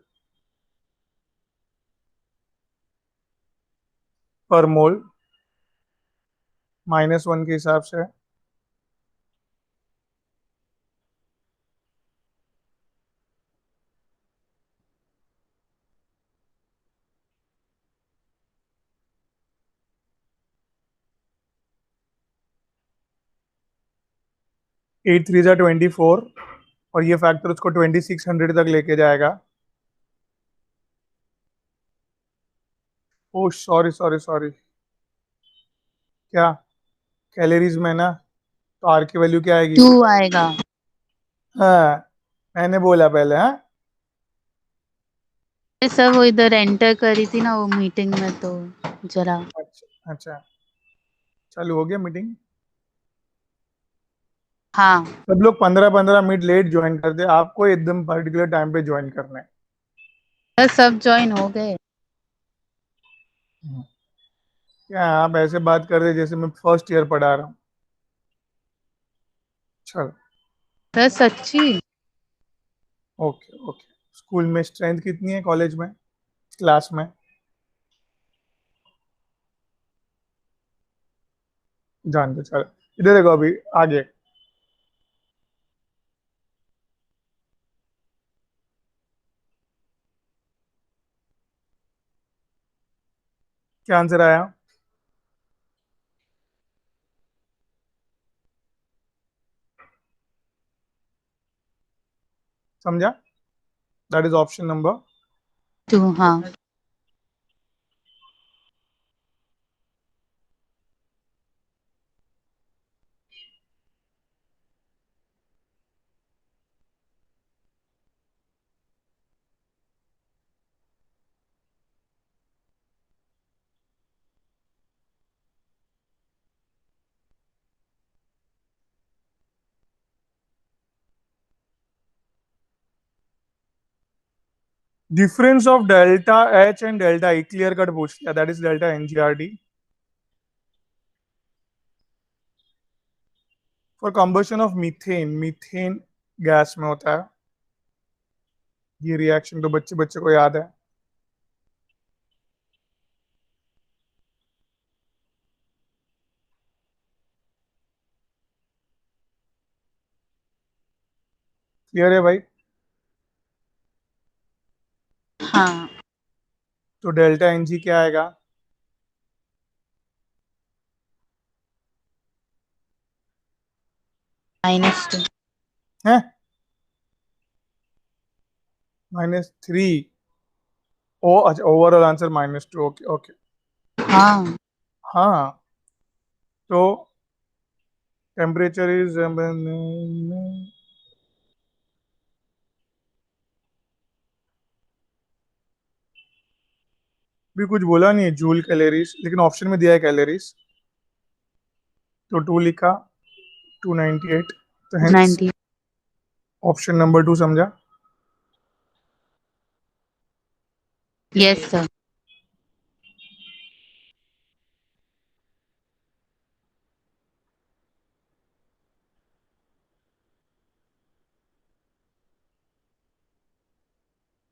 [SPEAKER 1] पर मोल -1 के हिसाब से। 8 3 जा 24, और ये फैक्टर उसको 2600 तक लेके जाएगा। ओ सॉरी सॉरी सॉरी, क्या कैलोरीज में ना, तो आर की वैल्यू क्या आएगी।
[SPEAKER 2] 2 आएगा।
[SPEAKER 1] हाँ, मैंने बोला पहले। हाँ,
[SPEAKER 2] ये सब वो इधर एंटर करी थी ना वो मीटिंग में तो जरा।
[SPEAKER 1] अच्छा अच्छा, चालू हो गया मीटिंग।
[SPEAKER 2] हाँ
[SPEAKER 1] सब लोग 15 15 मिनट लेट ज्वाइन कर दे, आपको एकदम पर्टिकुलर टाइम पे ज्वाइन करना है।
[SPEAKER 2] बस सब ज्वाइन हो गए।
[SPEAKER 1] क्या आप ऐसे बात कर रहे जैसे मैं फर्स्ट ईयर पढ़ा रहा हूँ। चलो,
[SPEAKER 2] बस सच्ची।
[SPEAKER 1] Okay okay. स्कूल में स्ट्रेंथ कितनी है, कॉलेज में, क्लास में, जान दो चलो। इधर देखो अभी आगे। क्या आंसर आया? समझा? दैट इज ऑप्शन नंबर
[SPEAKER 2] 2, हाँ।
[SPEAKER 1] Difference of delta H and delta E clear cut पूछ लिया, that is delta NGRD. For combustion of methane, methane gas में होता है ये रिएक्शन, तो बच्चे बच्चे को याद है। क्लियर है भाई?
[SPEAKER 2] हाँ,
[SPEAKER 1] तो डेल्टा एनजी क्या आएगा?
[SPEAKER 2] -2।
[SPEAKER 1] है -3। ओ अच्छा, ओवरऑल आंसर -2। Okay okay.
[SPEAKER 2] हाँ,
[SPEAKER 1] हाँ, तो टेम्परेचर इज भी कुछ बोला नहीं है जूल कैलोरीज, लेकिन ऑप्शन में दिया है कैलोरीज, तो 2 लिखा, 298, तो हेंस
[SPEAKER 2] 90।
[SPEAKER 1] ऑप्शन नंबर 2 समझा।
[SPEAKER 2] Yes sir.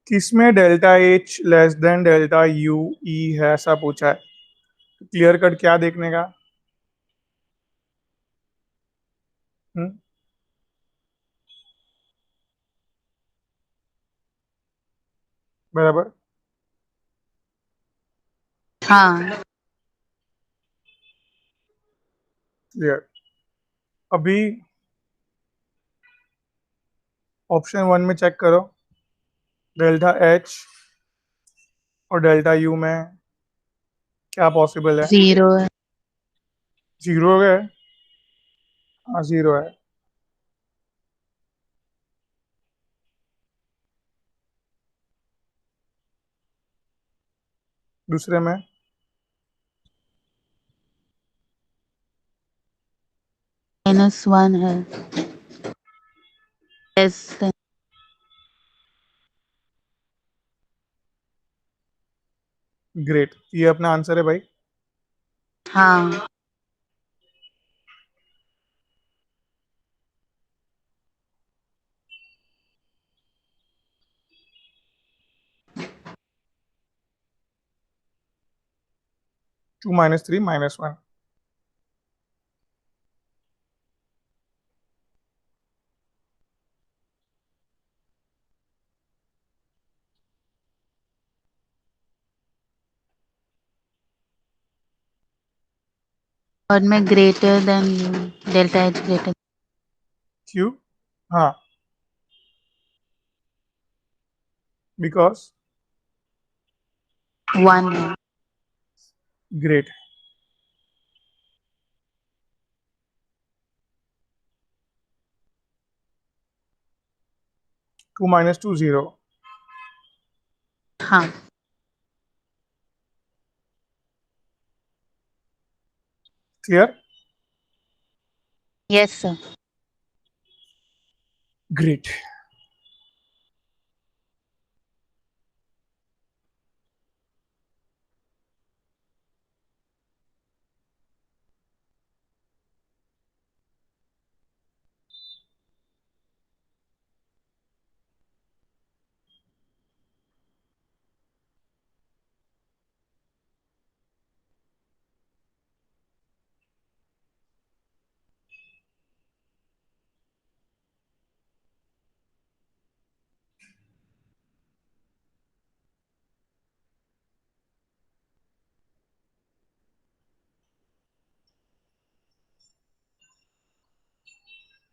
[SPEAKER 1] किसमें delta H less than delta U E है, ऐसा पूछा है। क्लियर कट क्या देखने का? हम्म, बराबर।
[SPEAKER 2] हाँ,
[SPEAKER 1] क्लियर। अभी ऑप्शन 1 में चेक करो, डेल्टा एच और डेल्टा यू में क्या पॉसिबल है?
[SPEAKER 2] 0 है।
[SPEAKER 1] जीरो है? हाँ जीरो है। दूसरे में
[SPEAKER 2] -1 है। यस।
[SPEAKER 1] ग्रेट, ये अपना आंसर है भाई।
[SPEAKER 2] हाँ,
[SPEAKER 1] 2 -3 -1।
[SPEAKER 2] और मैं greater than you, delta H greater.
[SPEAKER 1] क्यों? हाँ, बिकॉज
[SPEAKER 2] 1 है।
[SPEAKER 1] ग्रेट। 2 -2 0।
[SPEAKER 2] हाँ।
[SPEAKER 1] Clear.
[SPEAKER 2] Yes sir.
[SPEAKER 1] Great.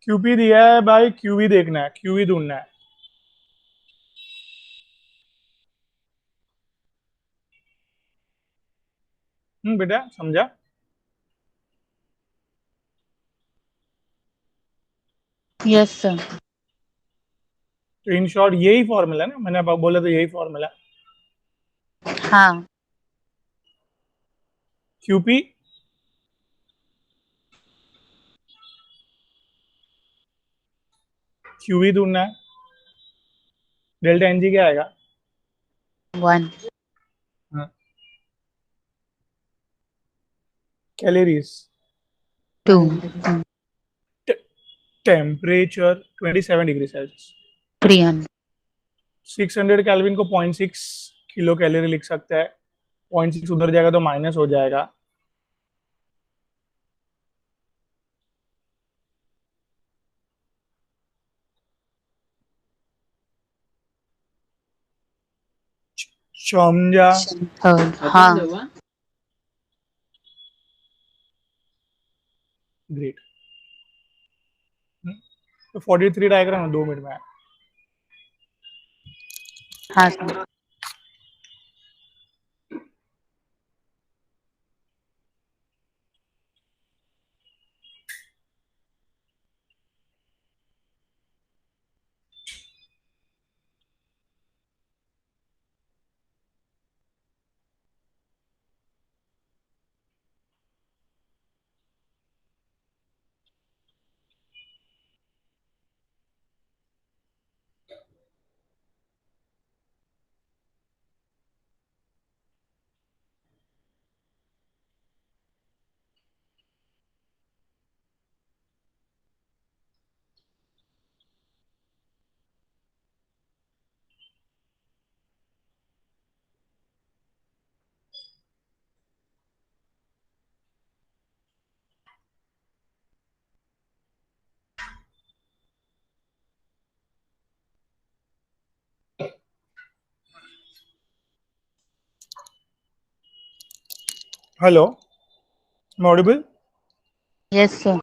[SPEAKER 1] QP दिया है भाई, QV देखना है, QV ढूंढना है। बेटा समझा?
[SPEAKER 2] Yes sir.
[SPEAKER 1] तो इन शॉर्ट यही फॉर्मूला है ना, मैंने अब बोला तो यही फॉर्मूला है।
[SPEAKER 2] हाँ।
[SPEAKER 1] QP QV ढूंढना है। डेल्टा NG क्या आएगा?
[SPEAKER 2] 1
[SPEAKER 1] calories.
[SPEAKER 2] 2
[SPEAKER 1] temperature 27 degree Celsius.
[SPEAKER 2] 300
[SPEAKER 1] 600 kelvin को 0.6 किलो कैलोरी लिख सकता है। 0.6 उधर जाएगा तो माइनस हो जाएगा। समझा?
[SPEAKER 2] हाँ।
[SPEAKER 1] ग्रेट। तो 43 डायग्राम 2 मिनट में।
[SPEAKER 2] हाँ sir.
[SPEAKER 1] Hello, Audible?
[SPEAKER 2] Yes sir.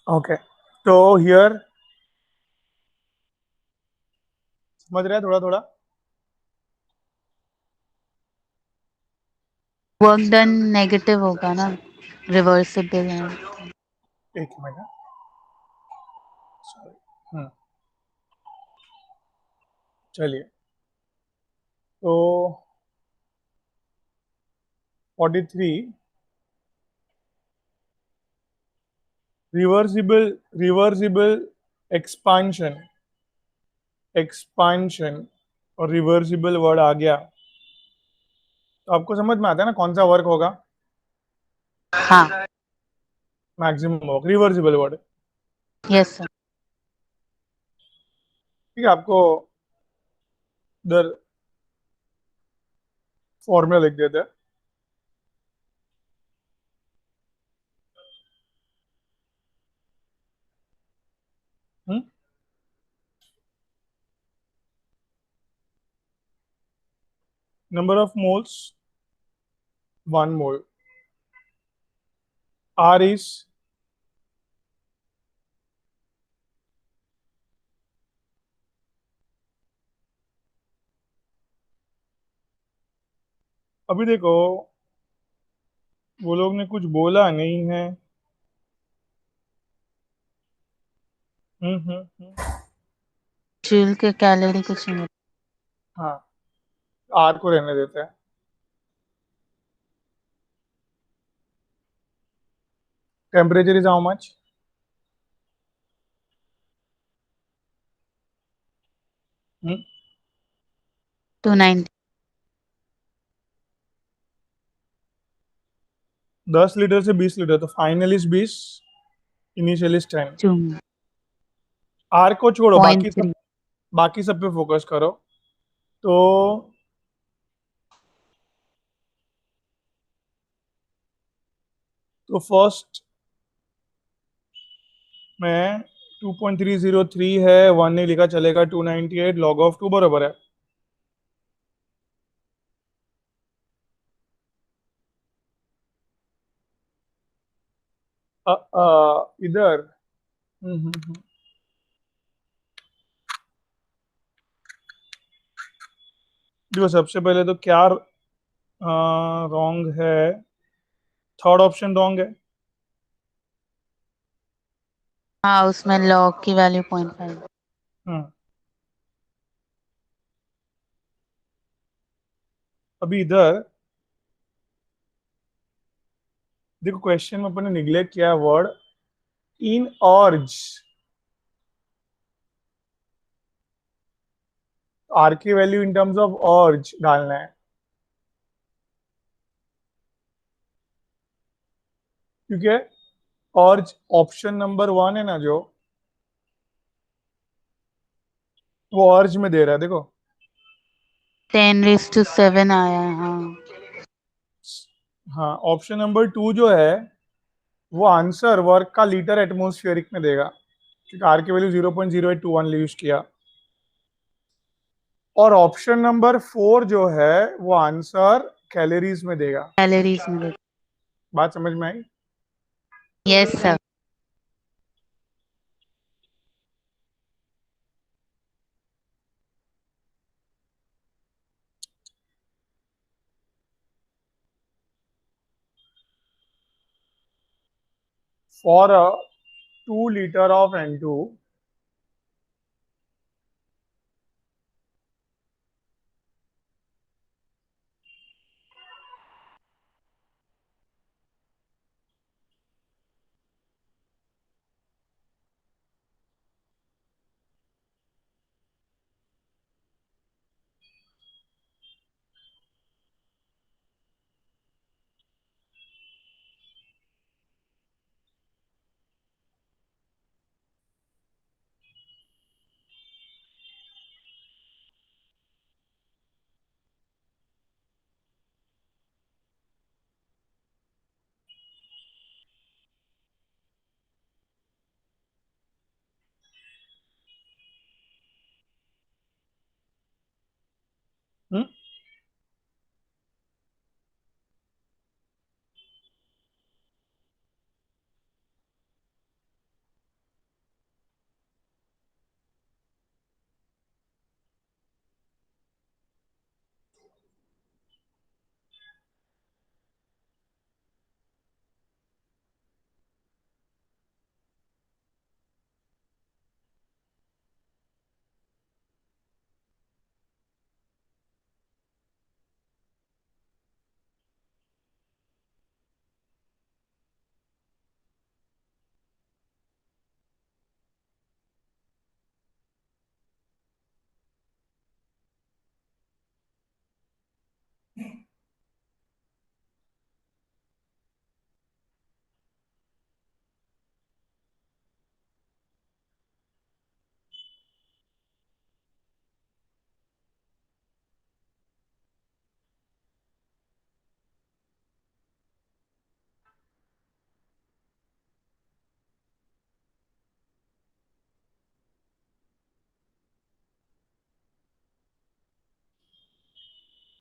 [SPEAKER 1] Okay, तो हियर समझ रहे हैं थोड़ा थोड़ा?
[SPEAKER 2] वर्क डन नेगेटिव होगा ना, रिवर्सिबल है।
[SPEAKER 1] एक मिनट। सॉरी। चलिए, तो 43 रिवर्सिबल, रिवर्सिबल एक्सपांशन, एक्सपांशन और रिवर्सिबल वर्ड आ गया तो आपको समझ में आता है ना कौन सा वर्क होगा?
[SPEAKER 2] हाँ।
[SPEAKER 1] Maximum work reversible word.
[SPEAKER 2] Yes sir.
[SPEAKER 1] ठीक है, आपको इधर फॉर्मूला लिख देते हैं। Number of moles 1 mole. R is अभी देखो, वो लोग ने कुछ बोला नहीं है।
[SPEAKER 2] चिल के कैलोरी कुछ नहीं।
[SPEAKER 1] हाँ, R को रहने देते हैं। Temperature is how much?
[SPEAKER 2] 290।
[SPEAKER 1] 10 litre से 20 लीटर, तो final is 20, initial is 10।
[SPEAKER 2] 2
[SPEAKER 1] R को छोड़ो, बाकी सब,
[SPEAKER 2] 0.3।
[SPEAKER 1] बाकी सब पे फोकस करो। तो फर्स्ट में 2.303 है, 1 नहीं लिखा चलेगा। 298 लॉग ऑफ 2 बराबर है। इधर हम्म। देखो सबसे पहले तो क्या रॉन्ग है, थर्ड ऑप्शन रॉन्ग है।
[SPEAKER 2] हाँ, उसमें लॉग की वैल्यू 0.5।
[SPEAKER 1] हम्म। अभी इधर देखो क्वेश्चन में अपन ने निग्लेक्ट किया वर्ड इन ऑर्ज। आर की वैल्यू इन टर्म्स ऑफ ऑर्ज डालना है, क्योंकि ऑर्ज ऑप्शन नंबर 1 है ना जो, वो ऑर्ज में दे रहा है देखो।
[SPEAKER 2] 10⁻7 आया है, हाँ।
[SPEAKER 1] हाँ, ऑप्शन नंबर 2 जो है वो आंसर वर्क का लीटर एटमोस्फियरिक में देगा, क्योंकि आर की वैल्यू 0.0821 यूज किया। और ऑप्शन नंबर 4 जो है वो आंसर कैलोरीज में देगा।
[SPEAKER 2] कैलोरीज में।
[SPEAKER 1] बात समझ में आई?
[SPEAKER 2] Yes sir.
[SPEAKER 1] For a 2 liter of N2,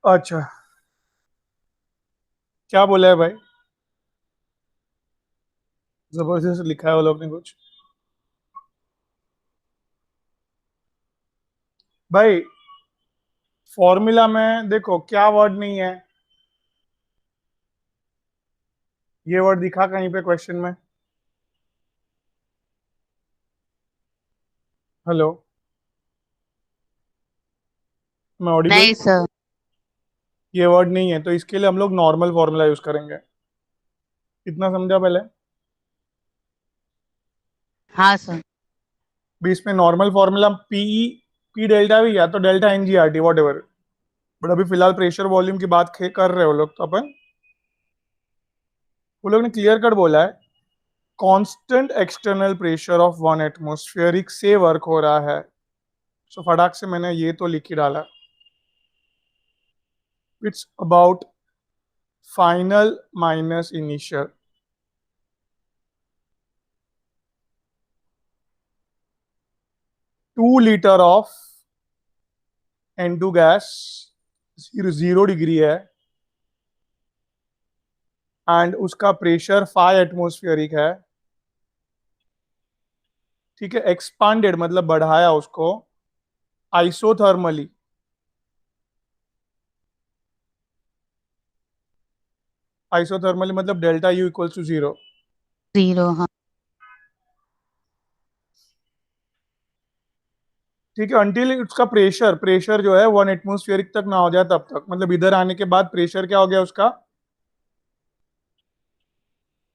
[SPEAKER 1] अच्छा क्या बोला है भाई? जबरदस्त लिखा है वो लोग ने कुछ। भाई फॉर्मूला में देखो क्या वर्ड नहीं है, ये वर्ड दिखा कहीं पे क्वेश्चन में? हेलो, मैं ऑडिबल?
[SPEAKER 2] नहीं सर।
[SPEAKER 1] ये वर्ड नहीं है, तो इसके लिए हम लोग नॉर्मल फॉर्मूला यूज करेंगे। इतना समझा पहले?
[SPEAKER 2] हाँ सर।
[SPEAKER 1] भी इसमें नॉर्मल फॉर्मूला पीई, पी डेल्टा भी, या तो delta n g R T whatever. But अभी फिलहाल प्रेशर वॉल्यूम की बात कर रहे हो लोग, तो अपन, वो लोग ने क्लियर कट बोला है constant external pressure of 1 atmospheric से वर्क हो रहा है। सो फटाक से मैंने ये तो लिख ही डाला, it's about final minus initial. 2 liter of N2 gas 0 degree है, एंड उसका प्रेशर 5 एटमोस्फियरिक है। ठीक है, एक्सपांडेड मतलब बढ़ाया उसको आइसोथर्मली, आइसोथर्मली मतलब डेल्टा यू इक्वल्स टू 0।
[SPEAKER 2] 0, हाँ।
[SPEAKER 1] ठीक है, अंटिल उसका प्रेशर प्रेशर जो है 1 एटमोस्फेरिक तक ना हो जाए तब तक, मतलब इधर आने के बाद प्रेशर क्या हो गया उसका?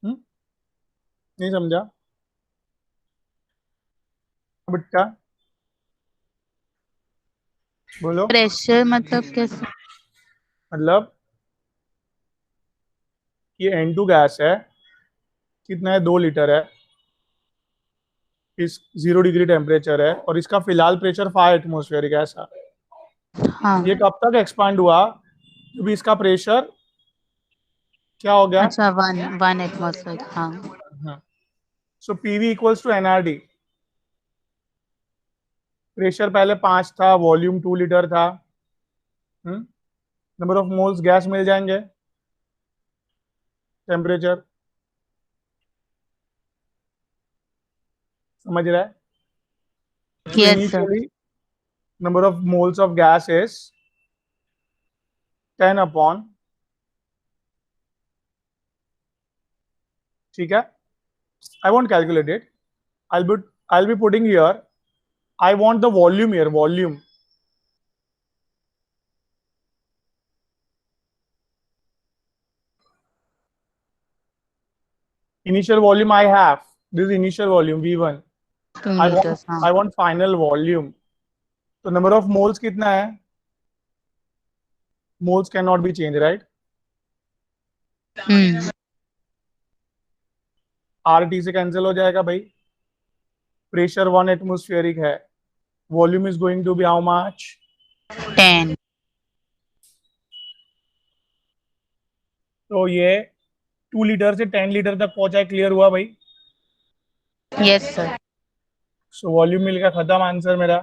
[SPEAKER 1] हम्म, नहीं समझा बेटा, बोलो।
[SPEAKER 2] प्रेशर मतलब कैसे?
[SPEAKER 1] मतलब ये N2 गैस है, कितना है, 2 लीटर है, इस 0 डिग्री टेम्परेचर है और इसका फिलहाल प्रेशर 5 एटमोस्फेरिक है ऐसा।
[SPEAKER 2] हाँ।
[SPEAKER 1] ये कब तक एक्सपांड हुआ? क्योंकि इसका प्रेशर क्या हो गया?
[SPEAKER 2] अच्छा, 1 एटमॉस्फेयर, हाँ।
[SPEAKER 1] हाँ, so PV equals to NRD. Pressure पहले 5 था, वॉल्यूम 2 लीटर था। नंबर ऑफ मोल्स गैस मिल जाएंगे, टेम्परेचर, समझ रहा है? So
[SPEAKER 2] yes sir.
[SPEAKER 1] initially number of moles of gas is 10 upon, ठीक है, I won't calculate it. I'll be putting here. I want the volume here, volume. Initial volume I have. This is initial volume V1.
[SPEAKER 2] 2
[SPEAKER 1] I want
[SPEAKER 2] litres, हाँ।
[SPEAKER 1] I want final volume. तो number of moles कितना है? Moles cannot be changed, right?
[SPEAKER 2] Hmm.
[SPEAKER 1] RT से cancel हो जाएगा भाई। Pressure 1 atmospheric है, volume is going to be how much?
[SPEAKER 2] 10।
[SPEAKER 1] तो ये 2 लीटर से 10 लीटर तक पहुंचा है, क्लियर हुआ भाई?
[SPEAKER 2] Yes sir.
[SPEAKER 1] सो वॉल्यूम मिल गया, खत्म आंसर मेरा।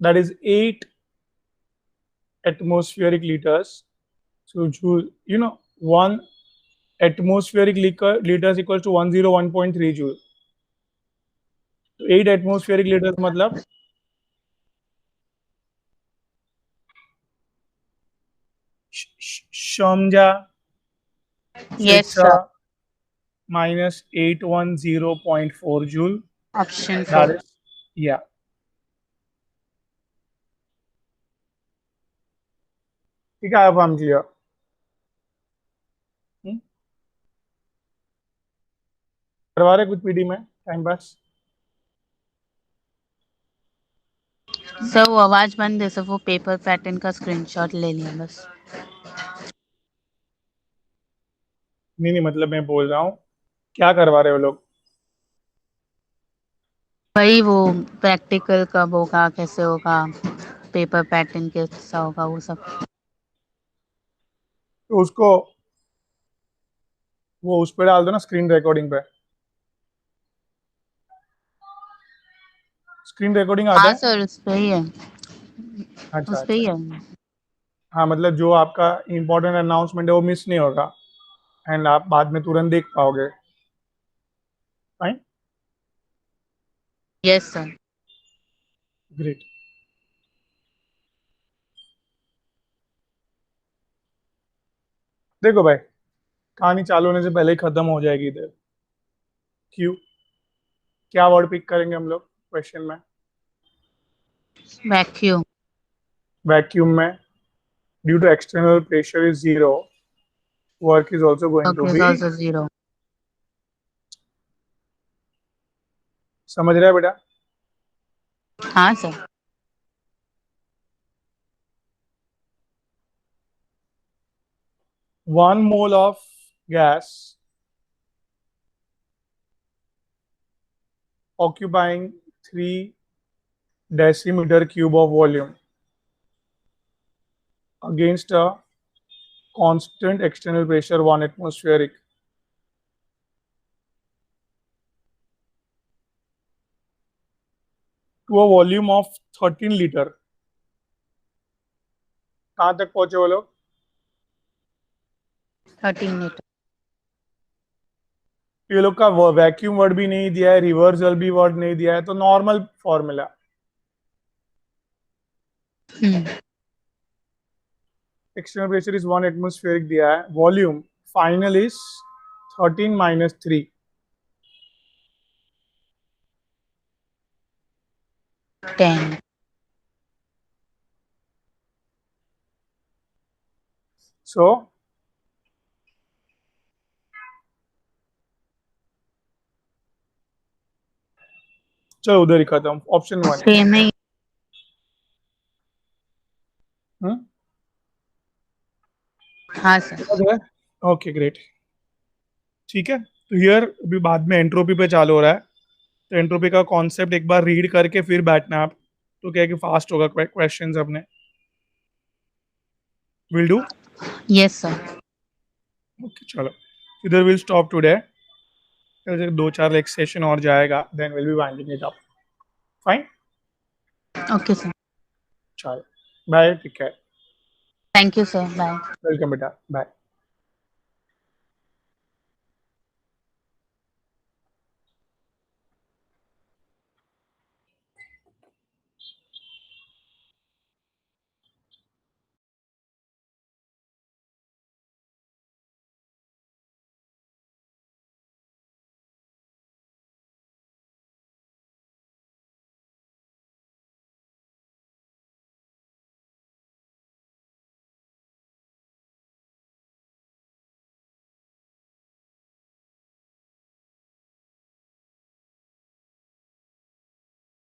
[SPEAKER 1] That is 8 atmospheric liters. So joule, 1 atmospheric liters equals to 101.3 joule. तो 8 atmospheric liters मतलब समझा? So
[SPEAKER 2] yes
[SPEAKER 1] it's
[SPEAKER 2] sir.
[SPEAKER 1] minus 810.4 joule.
[SPEAKER 2] Option
[SPEAKER 1] That
[SPEAKER 2] 4।
[SPEAKER 1] is, yeah. ठीक है, अब हम क्लियर। करवा रहे कुछ पीडी में टाइम पास?
[SPEAKER 2] सर वो आवाज बंद है सर, वो पेपर पैटर्न का स्क्रीनशॉट ले लिया बस।
[SPEAKER 1] नहीं नहीं, मतलब मैं बोल रहा हूँ क्या करवा रहे हो लोग?
[SPEAKER 2] भाई वो प्रैक्टिकल कब होगा, कैसे होगा, पेपर पैटर्न कैसा होगा, वो सब।
[SPEAKER 1] तो उसको वो उस पर डाल दो ना, स्क्रीन रिकॉर्डिंग पे। स्क्रीन रिकॉर्डिंग आता
[SPEAKER 2] हाँ
[SPEAKER 1] है?
[SPEAKER 2] सर, उस पे ही है।
[SPEAKER 1] अच्छा
[SPEAKER 2] उस पे ही
[SPEAKER 1] अच्छा।
[SPEAKER 2] है।
[SPEAKER 1] हाँ, मतलब जो आपका इम्पोर्टेंट अनाउंसमेंट है वो मिस नहीं होगा एंड आप बाद में तुरंत देख पाओगे। Fine,
[SPEAKER 2] yes sir.
[SPEAKER 1] ग्रेट। देखो भाई, कहानी चालू होने से पहले ही खत्म हो जाएगी इधर। क्यों? क्या वर्ड पिक करेंगे हम लोग क्वेश्चन में?
[SPEAKER 2] वैक्यूम।
[SPEAKER 1] वैक्यूम में due to external pressure is 0, work is also going to
[SPEAKER 2] okay,
[SPEAKER 1] be.
[SPEAKER 2] Also 0।
[SPEAKER 1] समझ रहा है बेटा?
[SPEAKER 2] हाँ sir.
[SPEAKER 1] 1 mole of gas occupying 3 decimeter cube of volume against a constant external pressure 1 atmospheric to a volume of 13 litre. कहाँ तक पहुंचे वो लोग?
[SPEAKER 2] 13 लीटर।
[SPEAKER 1] ये लोग का वैक्यूम वर्ड भी नहीं दिया है, रिवर्सल भी वर्ड नहीं दिया है, तो normal formula. External pressure is 1 atmospheric दिया है. Volume final is 13 minus 3.
[SPEAKER 2] 10.
[SPEAKER 1] So चलो उधर ही खत्म. ऑप्शन 1.
[SPEAKER 2] सेम है. हाँ सर.
[SPEAKER 1] Okay great. ठीक है, तो हियर अभी बाद में एंट्रोपी पे चालू हो रहा है, तो एंट्रोपी का कॉन्सेप्ट एक बार रीड करके फिर बैठना आप, तो क्या है कि फास्ट होगा क्वेश्चंस अपने. Will do.
[SPEAKER 2] Yes sir.
[SPEAKER 1] Okay चलो, इधर विल स्टॉप टुडे. 2-4 एक सेशन और जाएगा, then will be winding it up. Fine.
[SPEAKER 2] Okay sir.
[SPEAKER 1] चलो bye, take care.
[SPEAKER 2] Thank you sir. Bye.
[SPEAKER 1] Welcome बेटा, बाय.